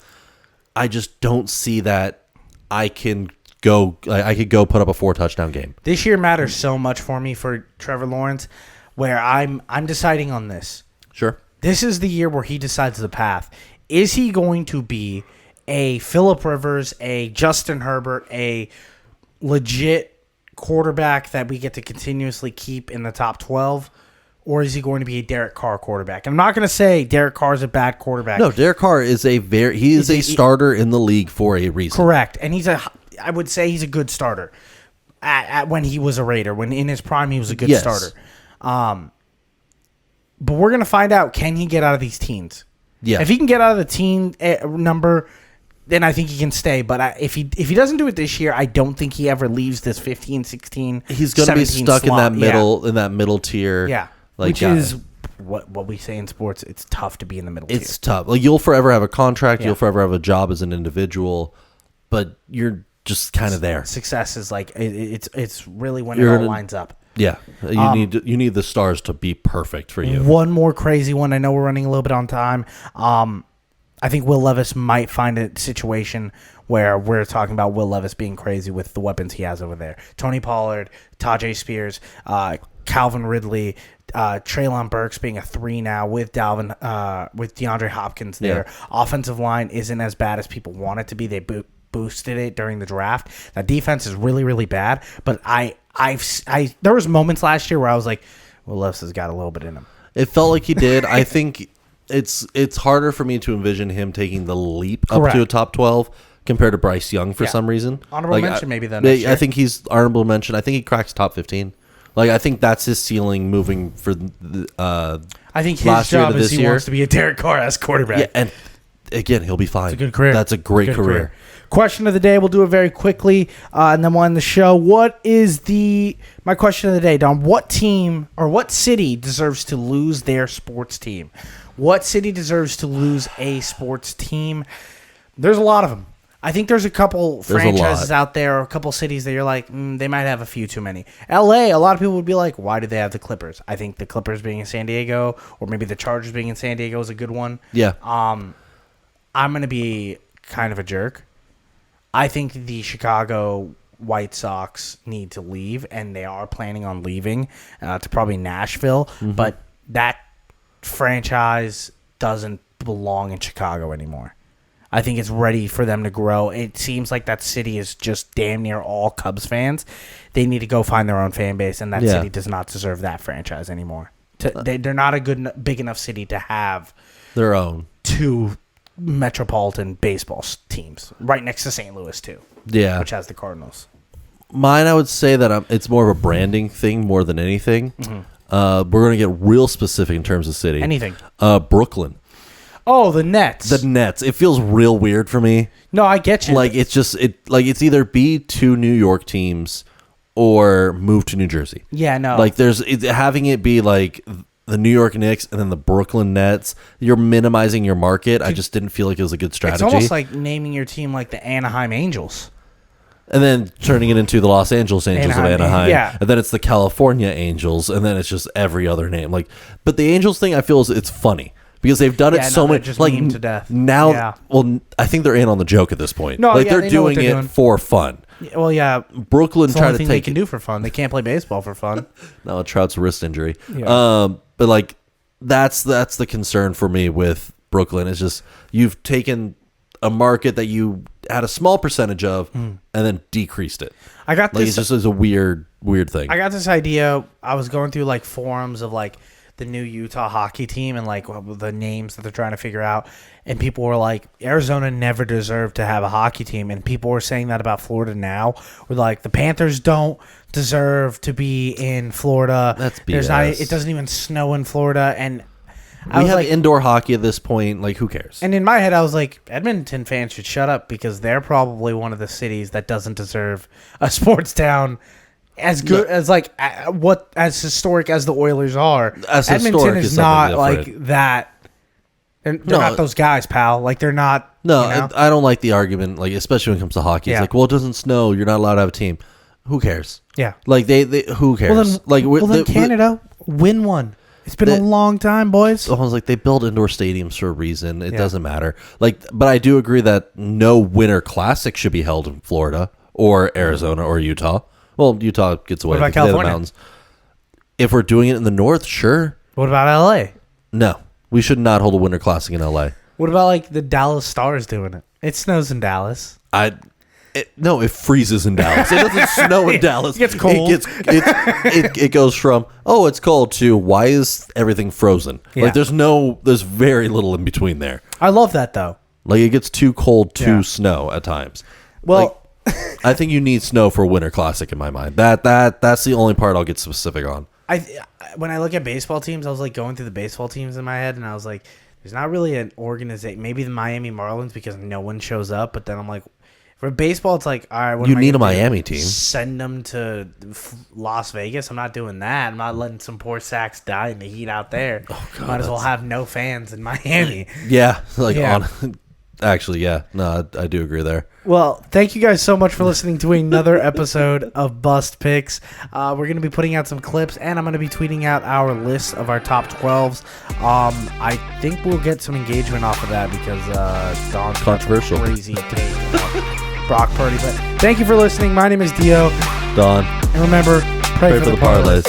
Speaker 2: I just don't see that I could go put up a 4 touchdown game.
Speaker 1: This year matters so much for me for Trevor Lawrence, where I'm deciding on this.
Speaker 2: Sure.
Speaker 1: This is the year where he decides the path. Is he going to be a Phillip Rivers, a Justin Herbert, a legit quarterback that we get to continuously keep in the top 12? Or is he going to be a Derek Carr quarterback? And I'm not going to say Derek Carr is a bad quarterback.
Speaker 2: No, Derek Carr is a starter in the league for a reason.
Speaker 1: Correct. And I would say he's a good starter at when he was a Raider. When in his prime, he was a good starter. But we're going to find out, can he get out of these teens?
Speaker 2: Yeah.
Speaker 1: If he can get out of the teen number, then I think he can stay. But if he doesn't do it this year, I don't think he ever leaves this 15, 16,
Speaker 2: he's going to be stuck
Speaker 1: slot.
Speaker 2: in that middle tier.
Speaker 1: Yeah. Which is what we say in sports. It's tough to be in the middle tier.
Speaker 2: It's tough. Like, you'll forever have a contract. Yeah. You'll forever have a job as an individual, but you're just kind of there.
Speaker 1: Success is like it's really when it all lines up.
Speaker 2: Yeah, you need the stars to be perfect for you.
Speaker 1: One more crazy one. I know we're running a little bit on time. I think Will Levis might find a situation where we're talking about Will Levis being crazy with the weapons he has over there. Tony Pollard, Tajay Spears, Calvin Ridley, Treylon Burks being a 3 now with with DeAndre Hopkins there. Yeah. Offensive line isn't as bad as people want it to be. They boosted it during the draft. That defense is really, really bad. But there was moments last year where I was like, Will Levis has got a little bit in him.
Speaker 2: It felt like he did. I think it's harder for me to envision him taking the leap up to a top 12 compared to Bryce Young for some reason.
Speaker 1: Honorable mention maybe then.
Speaker 2: I think he's honorable mention. I think he cracks top 15. Like, I think that's his ceiling moving for
Speaker 1: I think his job is he wants to be a Derek Carr-esque quarterback.
Speaker 2: Yeah, and again, he'll be fine.
Speaker 1: It's a good career.
Speaker 2: That's a great career.
Speaker 1: Question of the day. We'll do it very quickly, and then we'll end the show. What is my question of the day, Don? What team or what city deserves to lose their sports team? What city deserves to lose a sports team? There's a lot of them. I think there's a couple franchises out there, or a couple cities that you're like, they might have a few too many. LA, a lot of people would be like, why do they have the Clippers? I think the Clippers being in San Diego, or maybe the Chargers being in San Diego is a good one.
Speaker 2: Yeah.
Speaker 1: I'm going to be kind of a jerk. I think the Chicago White Sox need to leave, and they are planning on leaving to probably Nashville, but that franchise doesn't belong in Chicago anymore. I think it's ready for them to grow. It seems like that city is just damn near all Cubs fans. They need to go find their own fan base, and that city does not deserve that franchise anymore. They're not a big enough city to have
Speaker 2: their own
Speaker 1: 2 metropolitan baseball teams right next to St. Louis too.
Speaker 2: Yeah,
Speaker 1: which has the Cardinals.
Speaker 2: Mine, I would say that it's more of a branding thing more than anything. We're going to get real specific in terms of city.
Speaker 1: Anything.
Speaker 2: Brooklyn.
Speaker 1: Oh, the Nets.
Speaker 2: The Nets. It feels real weird for me.
Speaker 1: No, I get you.
Speaker 2: Like, it's just it's either be 2 New York teams or move to New Jersey.
Speaker 1: Yeah, no.
Speaker 2: Like, having it be like the New York Knicks and then the Brooklyn Nets. You're minimizing your market. I just didn't feel like it was a good strategy.
Speaker 1: It's almost like naming your team like the Anaheim Angels.
Speaker 2: And then turning it into the Los Angeles Angels of Anaheim.
Speaker 1: Yeah.
Speaker 2: And then it's the California Angels. And then it's just every other name. Like, but the Angels thing, I feel it's funny. Because they've done it so much,
Speaker 1: just
Speaker 2: like
Speaker 1: meme to death.
Speaker 2: Now. Well, I think they're in on the joke at this point.
Speaker 1: No,
Speaker 2: they're doing it for fun.
Speaker 1: Well, yeah,
Speaker 2: Brooklyn
Speaker 1: trying
Speaker 2: to
Speaker 1: take
Speaker 2: they
Speaker 1: can do for fun. They can't play baseball for fun.
Speaker 2: No, Trout's wrist injury.
Speaker 1: Yeah.
Speaker 2: But like that's the concern for me with Brooklyn. Is just you've taken a market that you had a small percentage of and then decreased it.
Speaker 1: I got this.
Speaker 2: It just is a weird thing.
Speaker 1: I got this idea. I was going through like forums of like the new Utah hockey team and like the names that they're trying to figure out. And people were like, Arizona never deserved to have a hockey team. And people were saying that about Florida now. We're like, the Panthers don't deserve to be in Florida.
Speaker 2: That's BS.
Speaker 1: It doesn't even snow in Florida. And
Speaker 2: we have indoor hockey at this point. Like, who cares?
Speaker 1: And in my head, I was like, Edmonton fans should shut up because they're probably one of the cities that doesn't deserve a sports town as good as like as historic as the Oilers are. Edmonton is not like that. And they're not those guys, pal. Like, they're not.
Speaker 2: No, I don't like the argument, like, especially when it comes to hockey. It's like, well, it doesn't snow. You're not allowed to have a team. Who cares?
Speaker 1: Yeah.
Speaker 2: Like, they who cares?
Speaker 1: Then Canada, win one. It's been a long time, boys.
Speaker 2: I was like, they build indoor stadiums for a reason. It doesn't matter. Like, but I do agree that no Winter Classic should be held in Florida or Arizona or Utah. Well, Utah gets away.
Speaker 1: What about California?
Speaker 2: Mountains. If we're doing it in the north, sure.
Speaker 1: What about LA?
Speaker 2: No, we should not hold a Winter Classic in LA.
Speaker 1: What about like the Dallas Stars doing it? It snows in Dallas.
Speaker 2: No, it freezes in Dallas. It doesn't snow in Dallas.
Speaker 1: It gets cold.
Speaker 2: It goes from, it's cold to, why is everything frozen? Yeah. Like, there's very little in between there.
Speaker 1: I love that, though.
Speaker 2: Like, it gets too cold to snow at times.
Speaker 1: Well,
Speaker 2: I think you need snow for a Winter Classic in my mind. That's the only part I'll get specific on.
Speaker 1: When I look at baseball teams, I was like going through the baseball teams in my head, and I was like, there's not really an organization. Maybe the Miami Marlins because no one shows up, but then I'm like, for baseball, it's like, all right,
Speaker 2: you need a Miami team.
Speaker 1: Send them to Las Vegas. I'm not doing that. I'm not letting some poor sacks die in the heat out there. Oh, God, might as well have no fans in Miami.
Speaker 2: Yeah, actually, yeah. No, I do agree there.
Speaker 1: Well, thank you guys so much for listening to another episode of Bust Picks. We're going to be putting out some clips, and I'm going to be tweeting out our list of our top 12s. I think we'll get some engagement off of that because Don's
Speaker 2: controversial,
Speaker 1: crazy take Brock Purdy. But thank you for listening. My name is Dio.
Speaker 2: Don.
Speaker 1: And remember, pray for the parlays.